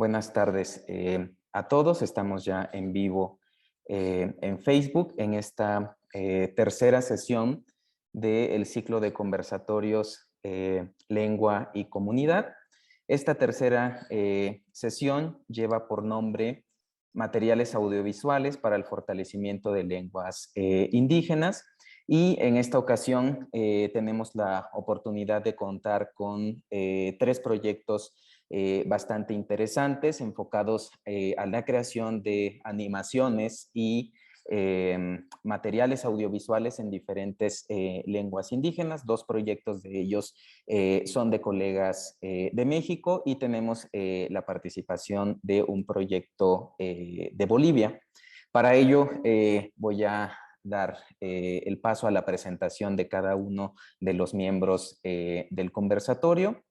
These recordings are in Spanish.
Buenas tardes a todos. Estamos ya en vivo en Facebook en esta tercera sesión del ciclo de conversatorios Lengua y Comunidad. Esta tercera sesión lleva por nombre Materiales audiovisuales para el fortalecimiento de lenguas indígenas. Y en esta ocasión tenemos la oportunidad de contar con tres proyectos bastante interesantes, enfocados a la creación de animaciones y materiales audiovisuales en diferentes lenguas indígenas. Dos proyectos de ellos son de colegas de México y tenemos la participación de un proyecto de Bolivia. Para ello voy a dar el paso a la presentación de cada uno de los miembros del conversatorio,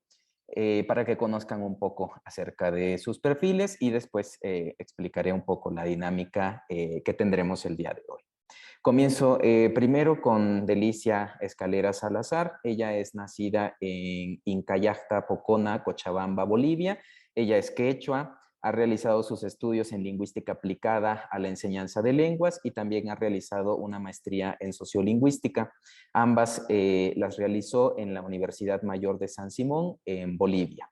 para que conozcan un poco acerca de sus perfiles y después explicaré un poco la dinámica que tendremos el día de hoy. Comienzo primero con Delicia Escalera Salazar. Ella es nacida en Incayacta, Pocona, Cochabamba, Bolivia. Ella es quechua, ha realizado sus estudios en lingüística aplicada a la enseñanza de lenguas y también ha realizado una maestría en sociolingüística. Ambas las realizó en la Universidad Mayor de San Simón, en Bolivia.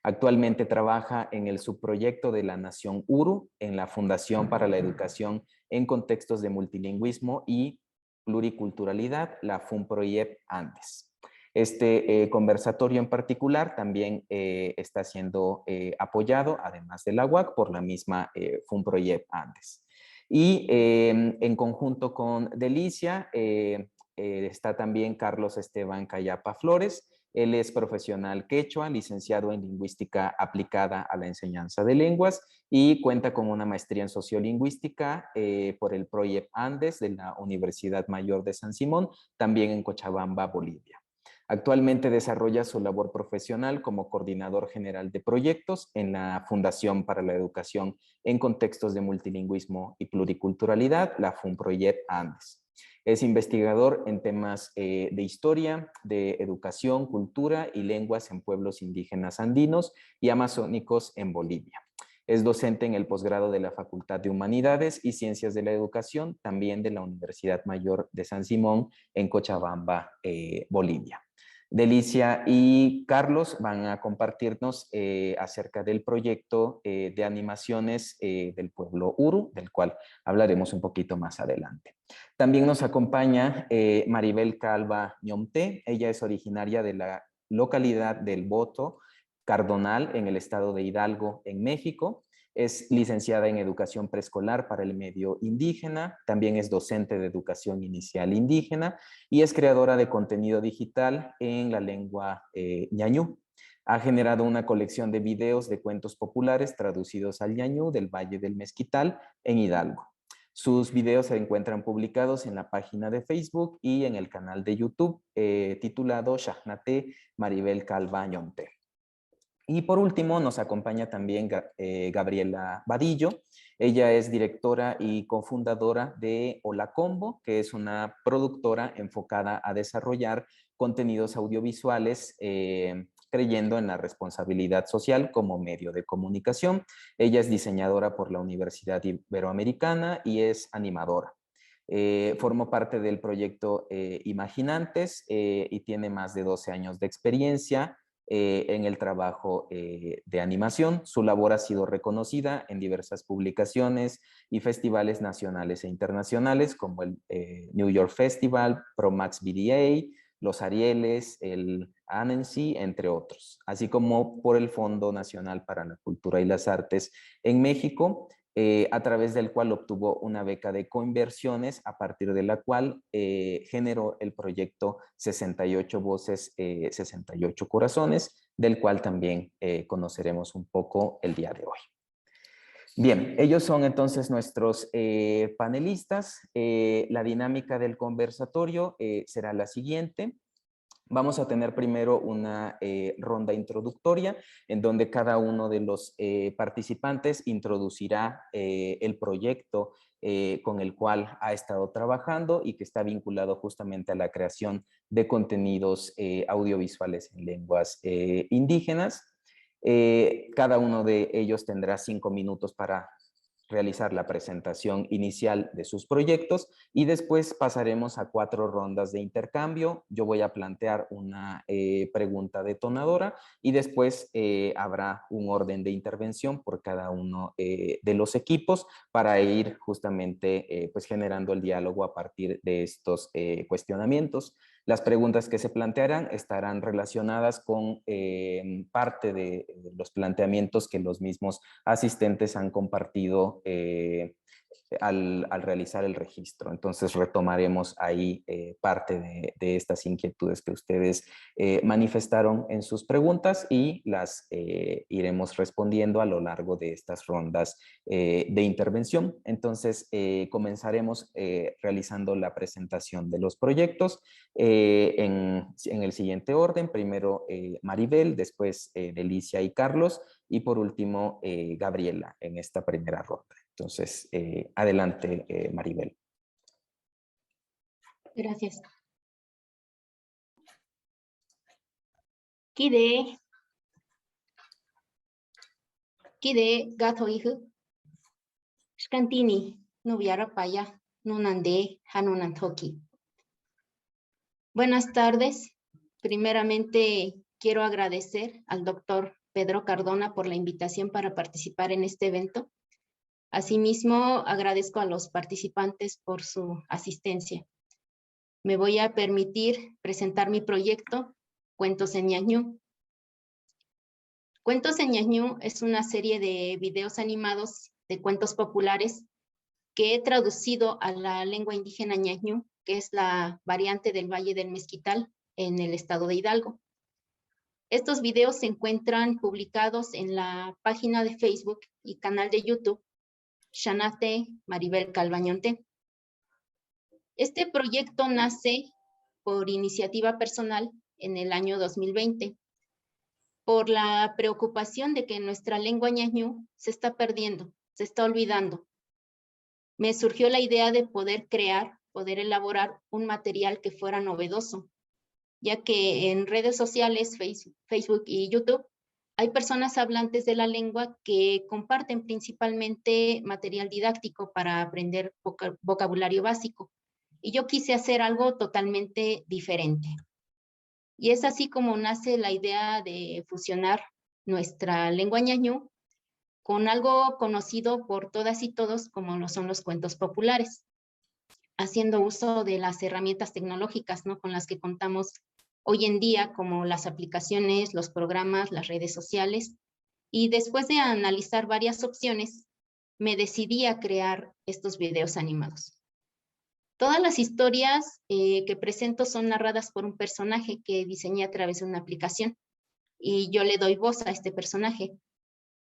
Actualmente trabaja en el subproyecto de la Nación Uru, en la Fundación para la Educación en Contextos de Multilingüismo y Pluriculturalidad, la FUNPROYEP Andes. Este conversatorio en particular también está siendo apoyado, además de la UAC, por la misma FUNPROYEP Andes. Y en conjunto con Delicia está también Carlos Esteban Cayapa Flores. Él es profesional quechua, licenciado en lingüística aplicada a la enseñanza de lenguas y cuenta con una maestría en sociolingüística por el PROYEP Andes de la Universidad Mayor de San Simón, también en Cochabamba, Bolivia. Actualmente desarrolla su labor profesional como coordinador general de proyectos en la Fundación para la Educación en Contextos de Multilingüismo y Pluriculturalidad, la FUNPROYEP Andes. Es investigador en temas de historia, de educación, cultura y lenguas en pueblos indígenas andinos y amazónicos en Bolivia. Es docente en el posgrado de la Facultad de Humanidades y Ciencias de la Educación, también de la Universidad Mayor de San Simón en Cochabamba, Bolivia. Delicia y Carlos van a compartirnos acerca del proyecto de animaciones del pueblo Uru, del cual hablaremos un poquito más adelante. También nos acompaña Maribel Calva Ñomté. Ella es originaria de la localidad del Boto, Cardonal, en el estado de Hidalgo, en México. Es licenciada en educación preescolar para el medio indígena, también es docente de educación inicial indígena y es creadora de contenido digital en la lengua ñañú. Ha generado una colección de videos de cuentos populares traducidos al ñañú del Valle del Mezquital en Hidalgo. Sus videos se encuentran publicados en la página de Facebook y en el canal de YouTube titulado Xahnate Maribel Calva Ñomté. Y por último nos acompaña también Gabriela Vadillo. Ella es directora y cofundadora de Hola Combo, que es una productora enfocada a desarrollar contenidos audiovisuales creyendo en la responsabilidad social como medio de comunicación. Ella es diseñadora por la Universidad Iberoamericana y es animadora. Formó parte del proyecto Imaginantes y tiene más de 12 años de experiencia en el trabajo de animación. Su labor ha sido reconocida en diversas publicaciones y festivales nacionales e internacionales como el New York Festival, ProMax BDA, los Arieles, el Annecy, entre otros, así como por el Fondo Nacional para la Cultura y las Artes en México, a través del cual obtuvo una beca de coinversiones, a partir de la cual generó el proyecto 68 Voces, 68 Corazones, del cual también conoceremos un poco el día de hoy. Bien, ellos son entonces nuestros panelistas. La dinámica del conversatorio será la siguiente. Vamos a tener primero una ronda introductoria en donde cada uno de los participantes introducirá el proyecto con el cual ha estado trabajando y que está vinculado justamente a la creación de contenidos audiovisuales en lenguas indígenas. Cada uno de ellos tendrá 5 minutos para realizar la presentación inicial de sus proyectos y después pasaremos a 4 rondas de intercambio. Yo voy a plantear una pregunta detonadora y después habrá un orden de intervención por cada uno de los equipos para ir justamente pues generando el diálogo a partir de estos cuestionamientos. Las preguntas que se plantearán estarán relacionadas con parte de los planteamientos que los mismos asistentes han compartido al realizar el registro. Entonces retomaremos ahí parte de estas inquietudes que ustedes manifestaron en sus preguntas y las iremos respondiendo a lo largo de estas rondas de intervención. Entonces comenzaremos realizando la presentación de los proyectos en el siguiente orden. Primero Maribel, después Delicia y Carlos y por último Gabriela en esta primera ronda. Entonces, adelante, Maribel. Gracias. Kide gato hijo. Scantini, nubiara paya, nunande, hanunantoki. Buenas tardes. Primeramente, quiero agradecer al doctor Pedro Cardona por la invitación para participar en este evento. Asimismo, agradezco a los participantes por su asistencia. Me voy a permitir presentar mi proyecto, Cuentos en Ñañú. Cuentos en Ñañú es una serie de videos animados de cuentos populares que he traducido a la lengua indígena ñañú, que es la variante del Valle del Mezquital en el estado de Hidalgo. Estos videos se encuentran publicados en la página de Facebook y canal de YouTube Xanate Maribel Calvañonte. Este proyecto nace por iniciativa personal en el año 2020, por la preocupación de que nuestra lengua ñañú se está perdiendo, se está olvidando. Me surgió la idea de poder elaborar un material que fuera novedoso, ya que en redes sociales, Facebook y YouTube, hay personas hablantes de la lengua que comparten principalmente material didáctico para aprender vocabulario básico. Y yo quise hacer algo totalmente diferente. Y es así como nace la idea de fusionar nuestra lengua ñañú con algo conocido por todas y todos como lo son los cuentos populares, haciendo uso de las herramientas tecnológicas, ¿no?, con las que contamos hoy en día, como las aplicaciones, los programas, las redes sociales. Y después de analizar varias opciones, me decidí a crear estos videos animados. Todas las historias que presento son narradas por un personaje que diseñé a través de una aplicación y yo le doy voz a este personaje.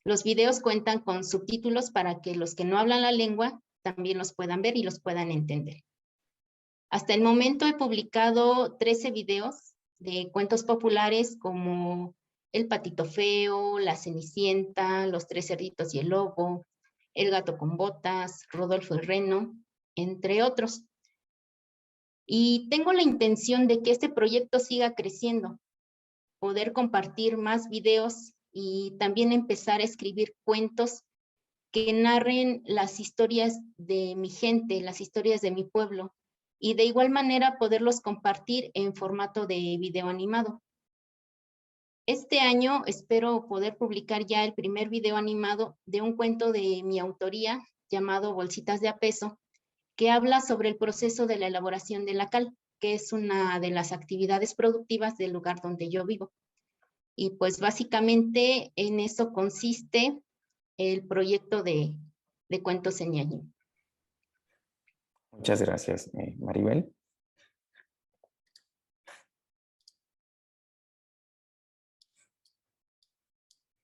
Los videos cuentan con subtítulos para que los que no hablan la lengua también los puedan ver y los puedan entender. Hasta el momento he publicado 13 videos de cuentos populares como El Patito Feo, La Cenicienta, Los Tres Cerditos y el Lobo, El Gato con Botas, Rodolfo el Reno, entre otros. Y tengo la intención de que este proyecto siga creciendo, poder compartir más videos y también empezar a escribir cuentos que narren las historias de mi gente, las historias de mi pueblo, y de igual manera poderlos compartir en formato de video animado. Este año espero poder publicar ya el primer video animado de un cuento de mi autoría llamado Bolsitas de a Peso, que habla sobre el proceso de la elaboración de la cal, que es una de las actividades productivas del lugar donde yo vivo. Y pues básicamente en eso consiste el proyecto de Cuentos en Ñañú. Muchas gracias, Maribel.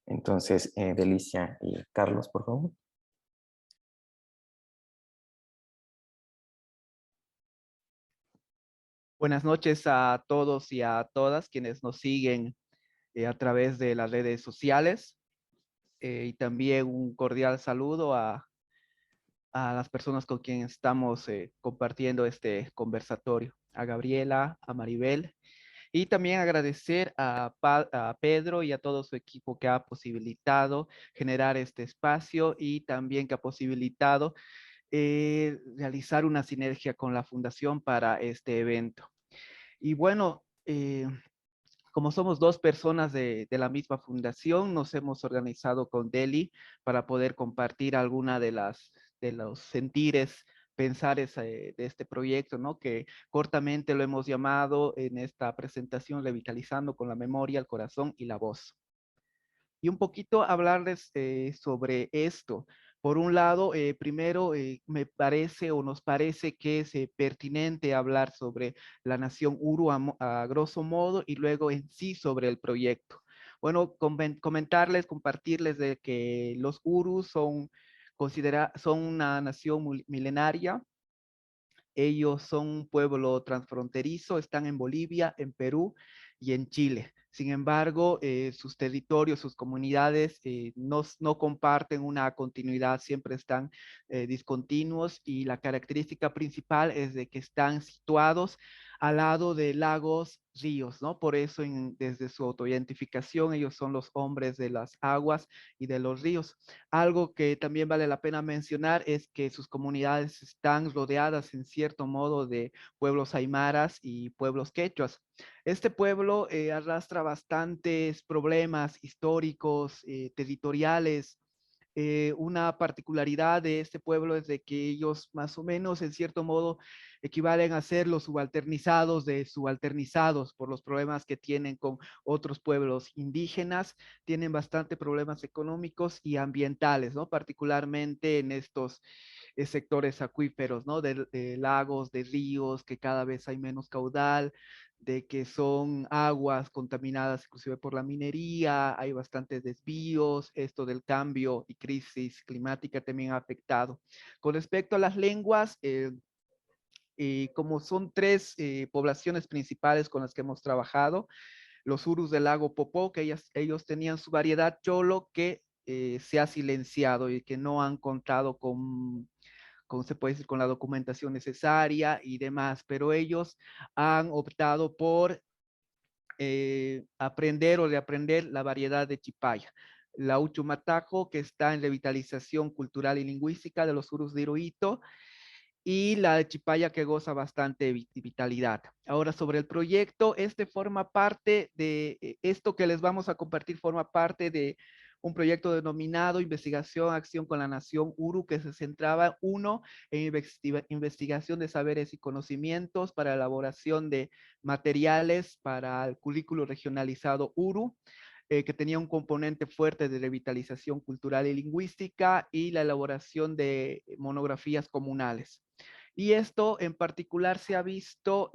Entonces, Delicia y Carlos, por favor. Buenas noches a todos y a todas quienes nos siguen a través de las redes sociales y también un cordial saludo a las personas con quienes estamos compartiendo este conversatorio, a Gabriela, a Maribel Y también agradecer a Pedro y a todo su equipo que ha posibilitado generar este espacio y también que ha posibilitado realizar una sinergia con la Fundación para este evento. Y bueno, como somos dos personas de la misma fundación, nos hemos organizado con Deli para poder compartir alguna de los sentires, pensares de este proyecto, ¿no? Que cortamente lo hemos llamado en esta presentación Revitalizando con la memoria, el corazón y la voz. Y un poquito hablarles sobre esto. Por un lado, primero me parece o nos parece que es pertinente hablar sobre la nación Uru a grosso modo y luego en sí sobre el proyecto. Bueno, comentarles, compartirles de que los Urus son una nación milenaria. Ellos son un pueblo transfronterizo, están en Bolivia, en Perú y en Chile. Sin embargo, sus territorios, sus comunidades no comparten una continuidad, siempre están discontinuos y la característica principal es de que están situados al lado de lagos, ríos, ¿no? Por eso desde su autoidentificación ellos son los hombres de las aguas y de los ríos. Algo que también vale la pena mencionar es que sus comunidades están rodeadas en cierto modo de pueblos aymaras y pueblos quechuas. Este pueblo arrastra bastantes problemas históricos, territoriales. Una particularidad de este pueblo es de que ellos más o menos en cierto modo equivalen a ser los subalternizados de subalternizados por los problemas que tienen con otros pueblos indígenas, tienen bastante problemas económicos y ambientales, ¿no? Particularmente en estos sectores acuíferos, ¿no? De lagos, de ríos, que cada vez hay menos caudal, de que son aguas contaminadas inclusive por la minería, hay bastantes desvíos, esto del cambio y crisis climática también ha afectado. Con respecto a las lenguas, como son tres poblaciones principales con las que hemos trabajado, los Urus del lago Popó, que ellos tenían su variedad cholo que se ha silenciado y que no han contado con, se puede decir, con la documentación necesaria y demás, pero ellos han optado por aprender o reaprender la variedad de chipaya. La Uchumatajo, que está en revitalización cultural y lingüística de los Urus de Iruito, y la de Chipaya que goza bastante vitalidad. Ahora sobre el proyecto, este forma parte de, esto que les vamos a compartir forma parte de un proyecto denominado Investigación, Acción con la Nación Uru, que se centraba, uno, en investigación de saberes y conocimientos para elaboración de materiales para el currículo regionalizado Uru, que tenía un componente fuerte de revitalización cultural y lingüística y la elaboración de monografías comunales. Y esto en particular se ha visto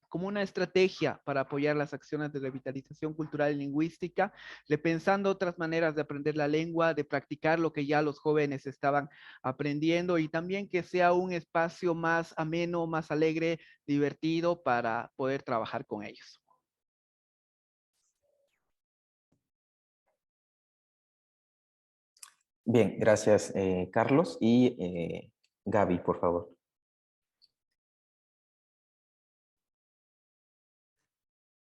como una estrategia para apoyar las acciones de revitalización cultural y lingüística, repensando otras maneras de aprender la lengua, de practicar lo que ya los jóvenes estaban aprendiendo y también que sea un espacio más ameno, más alegre, divertido para poder trabajar con ellos. Bien, gracias, Carlos. Y Gaby, por favor.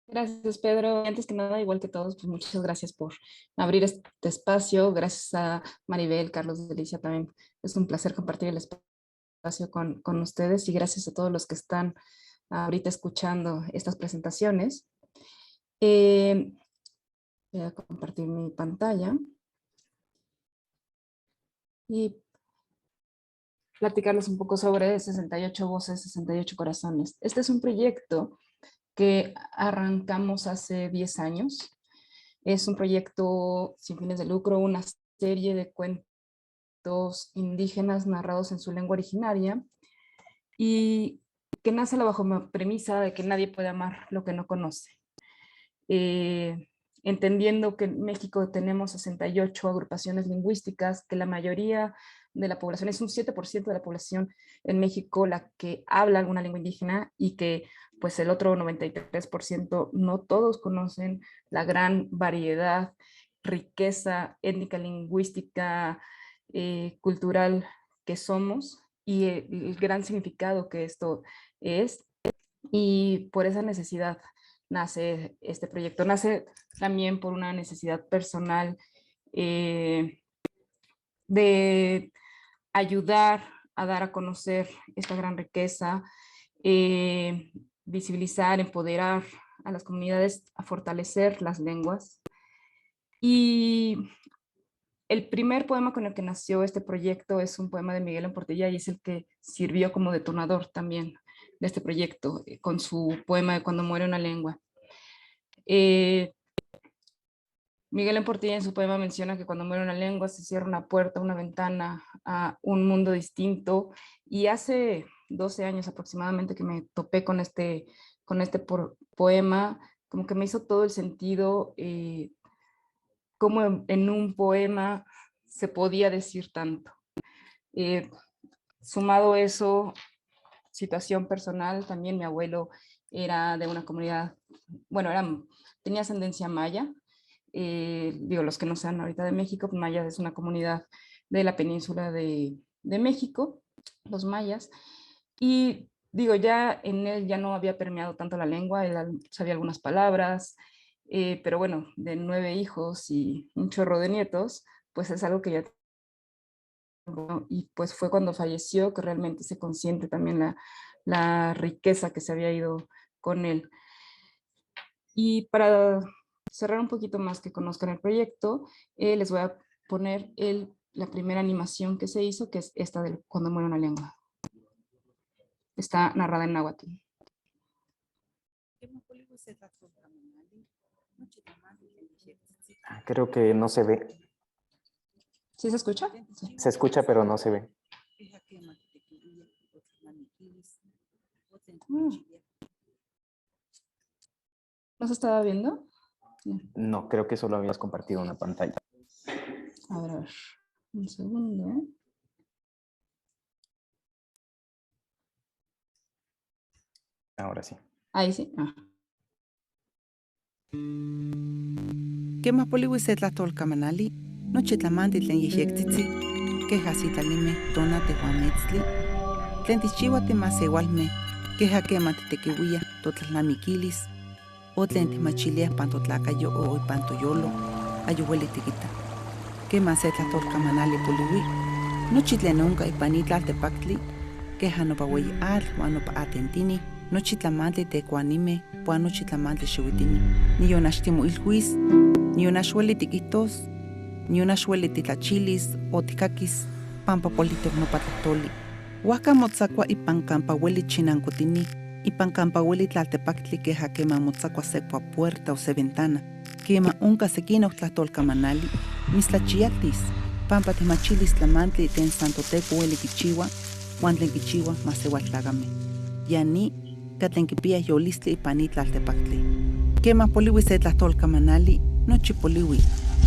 Gracias, Pedro. Antes que nada, igual que todos, pues muchas gracias por abrir este espacio. Gracias a Maribel, Carlos, Delicia también. Es un placer compartir el espacio con ustedes y gracias a todos los que están ahorita escuchando estas presentaciones. Voy a compartir mi pantalla y platicarles un poco sobre 68 Voces, 68 Corazones. Este es un proyecto que arrancamos hace 10 años. Es un proyecto sin fines de lucro, una serie de cuentos indígenas narrados en su lengua originaria y que nace bajo la premisa de que nadie puede amar lo que no conoce. Entendiendo que en México tenemos 68 agrupaciones lingüísticas, que la mayoría de la población, es un 7% de la población en México la que habla alguna lengua indígena y que pues el otro 93% no todos conocen la gran variedad, riqueza étnica, lingüística, cultural que somos y el gran significado que esto es. Y por esa necesidad nace este proyecto. Nace también por una necesidad personal de ayudar a dar a conocer esta gran riqueza, visibilizar, empoderar a las comunidades, a fortalecer las lenguas. Y el primer poema con el que nació este proyecto es un poema de Miguel en Portilla y es el que sirvió como detonador también de este proyecto, con su poema de Cuando muere una lengua. Miguel en Portilla en su poema menciona que cuando muere una lengua se cierra una puerta, una ventana a un mundo distinto, y hace 12 años aproximadamente que me topé con este poema, como que me hizo todo el sentido, cómo en un poema se podía decir tanto. Sumado eso, situación personal, también mi abuelo era de una comunidad, bueno, tenía ascendencia maya. Digo, los que no sean ahorita de México, maya es una comunidad de la península de México, los mayas, y digo, ya en él ya no había permeado tanto la lengua, él sabía algunas palabras, pero bueno, de 9 hijos y un chorro de nietos, pues es algo que ya, y pues fue cuando falleció que realmente se consiente también la riqueza que se había ido con él. Y para cerrar un poquito más, que conozcan el proyecto, les voy a poner la primera animación que se hizo, que es esta de Cuando muere una lengua. Está narrada en náhuatl. Creo que no se ve. ¿Sí se escucha? Sí. Se escucha, pero no se ve. ¿No se estaba viendo? No, creo que solo habías compartido una pantalla. A ver, un segundo. Ahora sí. Ahí sí. Kema poliwi tolkamanali, noche tlamandi tlen yehyektitzi, keja sitlalime tona tehuametzli, tlen tichiwa temasewalme, keja kema titekiuia totlalnamikilis, o tlen timachilia pantotlakayo o pantoyolo, ayuhueli tikita. Kema tolkamanali poliwi, nochi tlen onka ipanitla tepaktli, keja nopa weyi atl uan nopa atentini, nochi tlamantli tekuanime, puan nochi tlamantli xiuitini, niyonaxtimo ilhuis, niyonaxueli tikitos, niyonaxueli titlachilis o tikakis, pampa politok nopa tlahtoli. Huajka motzakua ipan kampa ueli chinankotini, ipan kampa ueli tlaltepaktli keja kema motzakua se puerta o se ventana, kema onka sekina tlahtolkamanali, mislachiatis, pampa timachilis tlamantli ten santoteko ueli kichiwa, uan tlen kichiwa masewaltlakame. Yani katlen kipia yolistli ipan itlaltepaktli. Kema poliwi se tlahtolkamanali, nochi poliwi,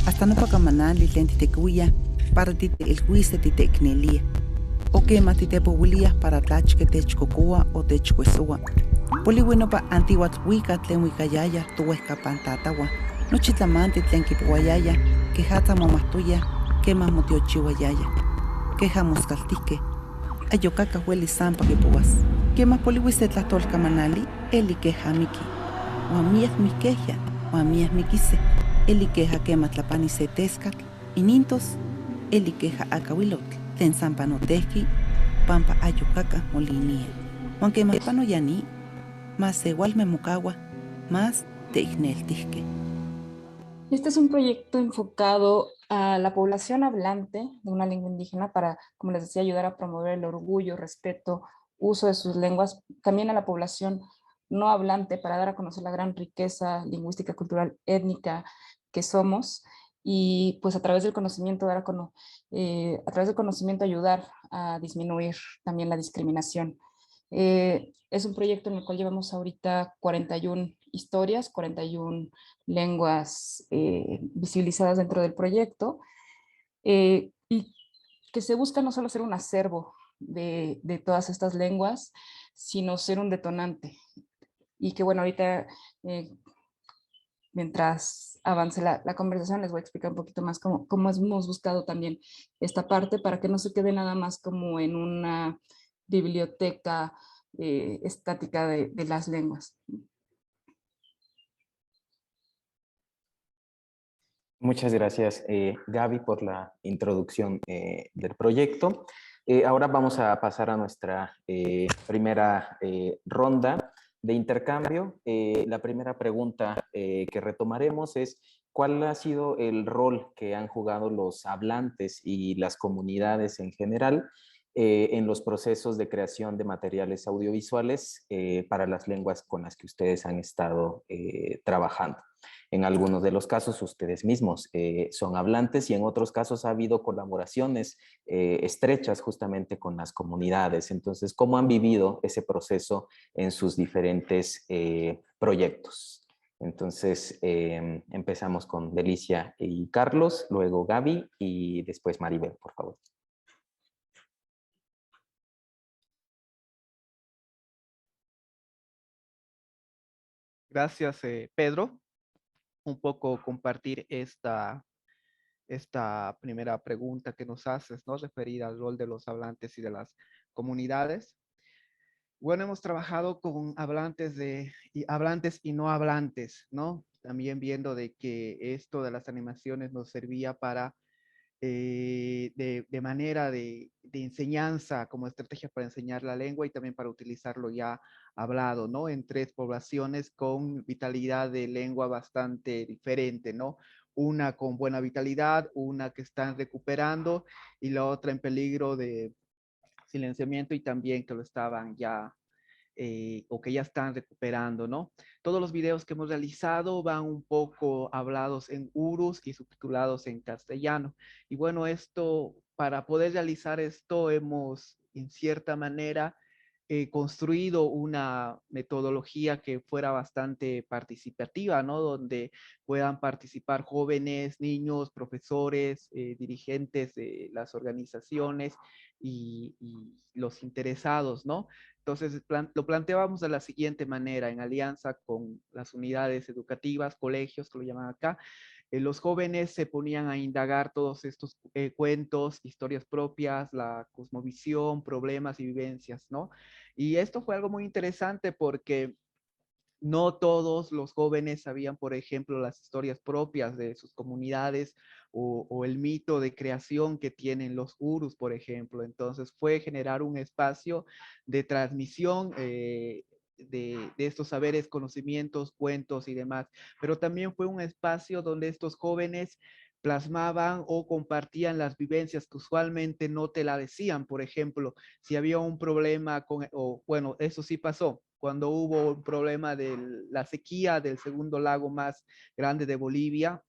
hasta nopa kamanali tlen titekiuia para titeilhuise titeiknelia. O kema titepouilia para tlachke techkokoa o techkuesoa. Poliwi nopa antiuatl tlen uikayaya touehkapan tatawa, nochi tlamanti tlen kipouayaya, kejatza momahtoya, kema motiochiuayaya. Keja moskaltihke, ayokaka ueli sampa kipouas. Kema poliwi se tlahtolkamanali, eli keja miki. Uan miak mikehya, uan miak mikise, eli keja kema tlapani se teskatl, inintos, eli keja akawilotl, tlen sampa notehki, pampa ayokaka molinia. Uan kema panoyani, más sewalme mokawa, más teikneltihke. Este es un proyecto enfocado a la población hablante de una lengua indígena para, como les decía, ayudar a promover el orgullo, respeto, uso de sus lenguas, también a la población no hablante para dar a conocer la gran riqueza lingüística, cultural, étnica que somos, y pues a través del conocimiento ayudar a disminuir también la discriminación. Es un proyecto en el cual llevamos ahorita 41 historias, 41 lenguas visibilizadas dentro del proyecto, y que se busca no solo ser un acervo de todas estas lenguas, sino ser un detonante. Y que bueno, ahorita mientras avance la conversación les voy a explicar un poquito más cómo hemos buscado también esta parte para que no se quede nada más como en una biblioteca estática de las lenguas. Muchas gracias, Gaby, por la introducción del proyecto. Ahora vamos a pasar a nuestra primera ronda de intercambio. La primera pregunta que retomaremos es, ¿cuál ha sido el rol que han jugado los hablantes y las comunidades en general en los procesos de creación de materiales audiovisuales para las lenguas con las que ustedes han estado trabajando? En algunos de los casos ustedes mismos son hablantes y en otros casos ha habido colaboraciones estrechas justamente con las comunidades. Entonces, ¿cómo han vivido ese proceso en sus diferentes proyectos? Entonces, empezamos con Delicia y Carlos, luego Gaby y después Maribel, por favor. Gracias, Pedro. Un poco compartir esta primera pregunta que nos haces, ¿no? Referida al rol de los hablantes y de las comunidades. Bueno, hemos trabajado con hablantes y no hablantes, ¿no? También viendo de que esto de las animaciones nos servía para, de manera de enseñanza, como estrategia para enseñar la lengua y también para utilizarlo ya hablado, ¿no? En 3 poblaciones con vitalidad de lengua bastante diferente, ¿no? Una con buena vitalidad, una que están recuperando y la otra en peligro de silenciamiento y también que lo estaban ya o que ya están recuperando, ¿no? Todos los videos que hemos realizado van un poco hablados en urus y subtitulados en castellano. Y bueno, esto, para poder realizar esto, hemos en cierta manera construido una metodología que fuera bastante participativa, ¿no? Donde puedan participar jóvenes, niños, profesores, dirigentes de las organizaciones y los interesados, ¿no? Entonces, lo planteábamos de la siguiente manera, en alianza con las unidades educativas, colegios, que lo llaman acá. Los jóvenes se ponían a indagar todos estos cuentos, historias propias, la cosmovisión, problemas y vivencias, ¿no? Y esto fue algo muy interesante porque no todos los jóvenes sabían, por ejemplo, las historias propias de sus comunidades o el mito de creación que tienen los urus, por ejemplo. Entonces fue generar un espacio de transmisión de estos saberes, conocimientos, cuentos y demás. Pero también fue un espacio donde estos jóvenes plasmaban o compartían las vivencias que usualmente no te la decían. Por ejemplo, si había un problema con, o bueno, eso sí pasó, cuando hubo un problema de la sequía del segundo lago más grande de Bolivia.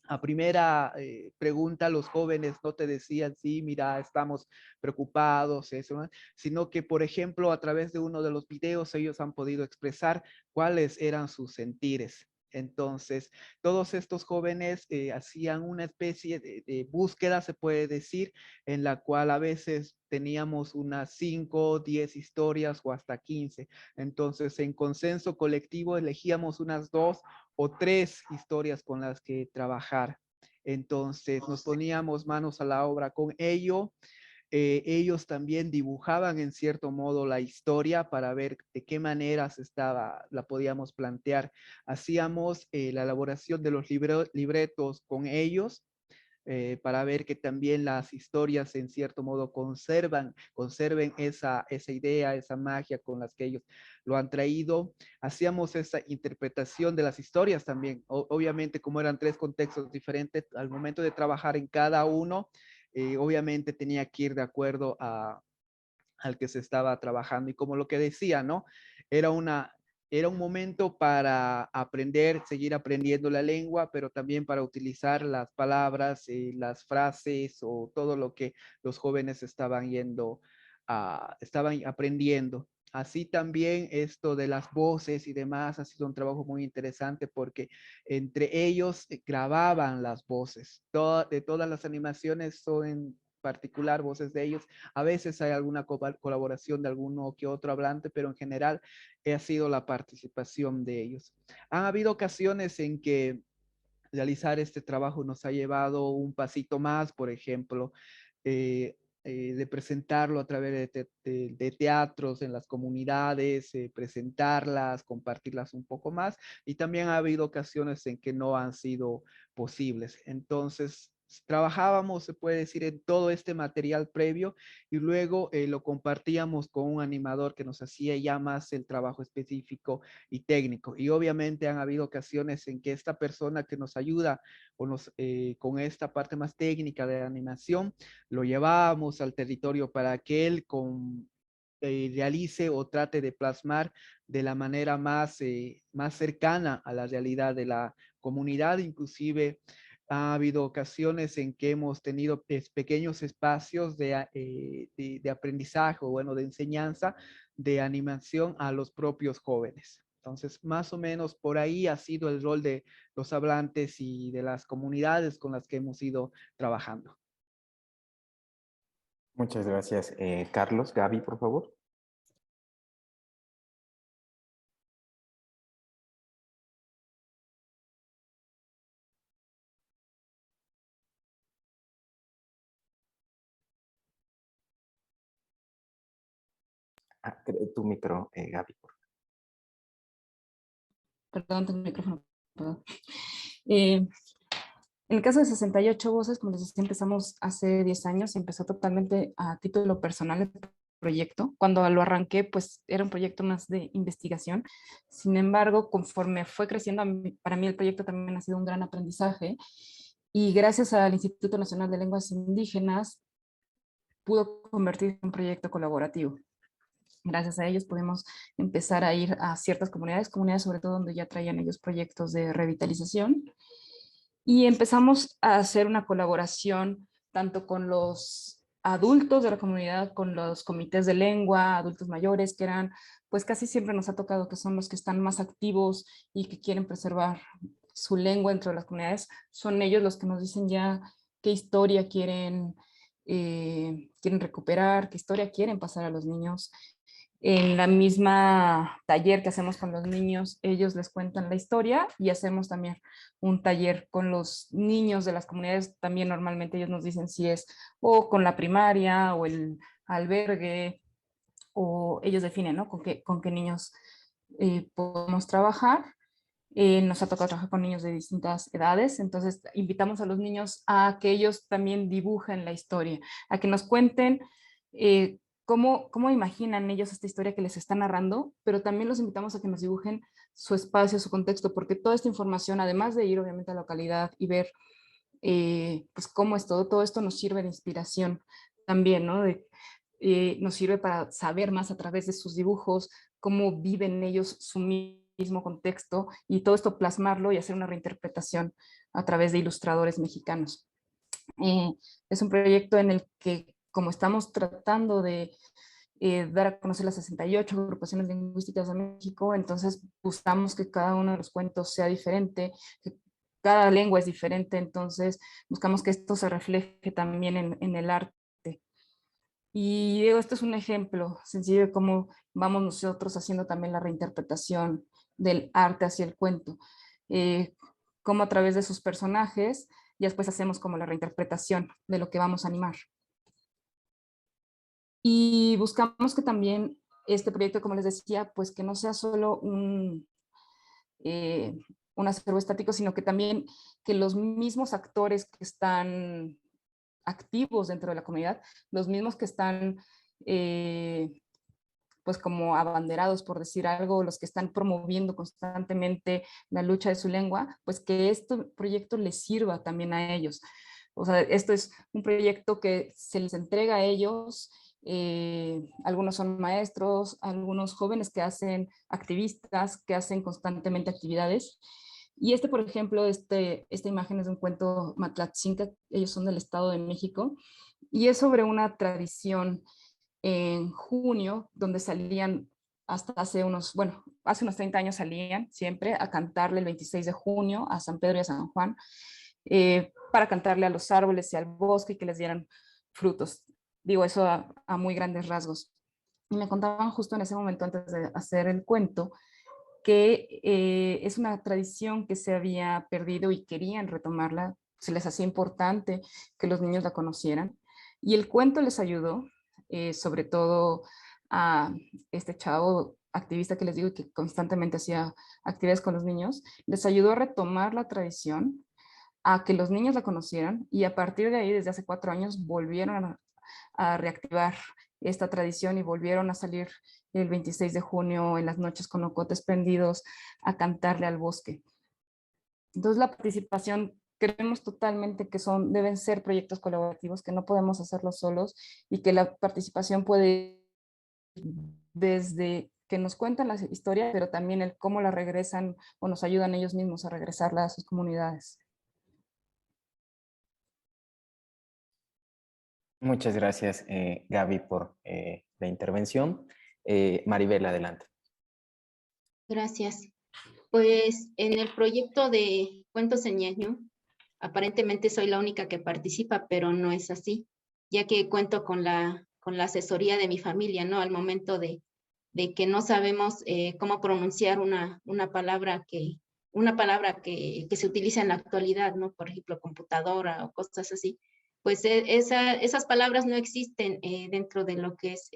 A primera pregunta, los jóvenes no te decían, sí, mira, estamos preocupados, eso, ¿no? Sino que, por ejemplo, a través de uno de los videos, ellos han podido expresar cuáles eran sus sentires. Entonces, todos estos jóvenes hacían una especie de búsqueda, se puede decir, en la cual a veces teníamos unas 5, 10 historias o hasta 15. Entonces, en consenso colectivo elegíamos unas 2 o 3 historias con las que trabajar. Entonces nos poníamos manos a la obra con ello. Ellos también dibujaban en cierto modo la historia para ver de qué manera la podíamos plantear. Hacíamos la elaboración de los libretos con ellos para ver que también las historias en cierto modo conserven esa idea, esa magia con las que ellos lo han traído. Hacíamos esa interpretación de las historias también. Obviamente, como eran 3 contextos diferentes, al momento de trabajar en cada uno, obviamente tenía que ir de acuerdo al que se estaba trabajando. Y como lo que decía, ¿no? Era un momento para aprender, seguir aprendiendo la lengua, pero también para utilizar las palabras, las frases o todo lo que los jóvenes estaban aprendiendo. Así también esto de las voces y demás ha sido un trabajo muy interesante porque entre ellos grababan las voces. De todas las animaciones son en particular voces de ellos. A veces hay alguna colaboración de alguno que otro hablante, pero en general ha sido la participación de ellos. Han habido ocasiones en que realizar este trabajo nos ha llevado un pasito más, por ejemplo, de presentarlo a través de teatros en las comunidades, presentarlas, compartirlas un poco más, y también ha habido ocasiones en que no han sido posibles. Entonces, trabajábamos, se puede decir, en todo este material previo y luego lo compartíamos con un animador que nos hacía ya más el trabajo específico y técnico. Y obviamente han habido ocasiones en que esta persona que nos ayuda con esta parte más técnica de animación, lo llevábamos al territorio para que él realice o trate de plasmar de la manera más cercana a la realidad de la comunidad. Inclusive ha habido ocasiones en que hemos tenido pequeños espacios de aprendizaje o bueno, de enseñanza de animación a los propios jóvenes. Entonces, más o menos por ahí ha sido el rol de los hablantes y de las comunidades con las que hemos ido trabajando. Muchas gracias, Carlos. Gaby, por favor. Tu micro, Gaby. Perdón, tengo el micrófono. Perdón. En el caso de 68 Voces, como les decía, empezamos hace 10 años y empezó totalmente a título personal el proyecto. Cuando lo arranqué, pues era un proyecto más de investigación. Sin embargo, conforme fue creciendo, para mí el proyecto también ha sido un gran aprendizaje. Y gracias al Instituto Nacional de Lenguas Indígenas, pudo convertirse en un proyecto colaborativo. Gracias a ellos pudimos empezar a ir a ciertas comunidades sobre todo donde ya traían ellos proyectos de revitalización. Y empezamos a hacer una colaboración tanto con los adultos de la comunidad, con los comités de lengua, adultos mayores, que eran, pues casi siempre nos ha tocado que son los que están más activos y que quieren preservar su lengua dentro de las comunidades. Son ellos los que nos dicen ya qué historia quieren recuperar, qué historia quieren pasar a los niños. En la misma taller que hacemos con los niños, ellos les cuentan la historia y hacemos también un taller con los niños de las comunidades. También normalmente ellos nos dicen si es o con la primaria o el albergue, o ellos definen, ¿no? Con qué niños podemos trabajar. Nos ha tocado trabajar con niños de distintas edades, entonces invitamos a los niños a que ellos también dibujen la historia, a que nos cuenten cómo imaginan ellos esta historia que les está narrando, pero también los invitamos a que nos dibujen su espacio, su contexto, porque toda esta información, además de ir obviamente a la localidad y ver pues cómo es todo esto nos sirve de inspiración también, ¿no? Nos sirve para saber más a través de sus dibujos cómo viven ellos su mismo contexto y todo esto plasmarlo y hacer una reinterpretación a través de ilustradores mexicanos. Es un proyecto en el que, como estamos tratando de dar a conocer las 68 agrupaciones lingüísticas de México, entonces buscamos que cada uno de los cuentos sea diferente, que cada lengua es diferente, entonces buscamos que esto se refleje también en el arte. Y digo, esto es un ejemplo sencillo de cómo vamos nosotros haciendo también la reinterpretación del arte hacia el cuento. Cómo a través de sus personajes, ya después hacemos como la reinterpretación de lo que vamos a animar. Y buscamos que también este proyecto, como les decía, pues que no sea solo un acervo estático, sino que también que los mismos actores que están activos dentro de la comunidad, los mismos que están pues como abanderados, por decir algo, los que están promoviendo constantemente la lucha de su lengua, pues que este proyecto les sirva también a ellos. O sea, esto es un proyecto que se les entrega a ellos. Algunos son maestros, algunos jóvenes que hacen activistas, que hacen constantemente actividades. Y por ejemplo, esta imagen es de un cuento Matlatzinca, ellos son del Estado de México, y es sobre una tradición en junio, donde salían hasta hace unos 30 años salían siempre a cantarle el 26 de junio a San Pedro y a San Juan, para cantarle a los árboles y al bosque y que les dieran frutos. Digo eso a muy grandes rasgos. Y me contaban justo en ese momento, antes de hacer el cuento, que es una tradición que se había perdido y querían retomarla. Se les hacía importante que los niños la conocieran. Y el cuento les ayudó, sobre todo a este chavo activista que les digo que constantemente hacía actividades con los niños, les ayudó a retomar la tradición, a que los niños la conocieran y a partir de ahí, desde hace 4 años, volvieron a reactivar esta tradición y volvieron a salir el 26 de junio en las noches con ocotes prendidos a cantarle al bosque. Entonces la participación, creemos totalmente que deben ser proyectos colaborativos, que no podemos hacerlos solos y que la participación puede desde que nos cuentan las historias, pero también el cómo la regresan o nos ayudan ellos mismos a regresarla a sus comunidades. Muchas gracias, Gaby, por la intervención. Maribel, adelante. Gracias. Pues en el proyecto de Cuentos en Ñañú, aparentemente soy la única que participa, pero no es así, ya que cuento con la asesoría de mi familia, ¿no? Al momento de que no sabemos cómo pronunciar una palabra que se utiliza en la actualidad, ¿no? Por ejemplo, computadora o cosas así. Pues esas palabras no existen dentro de lo que es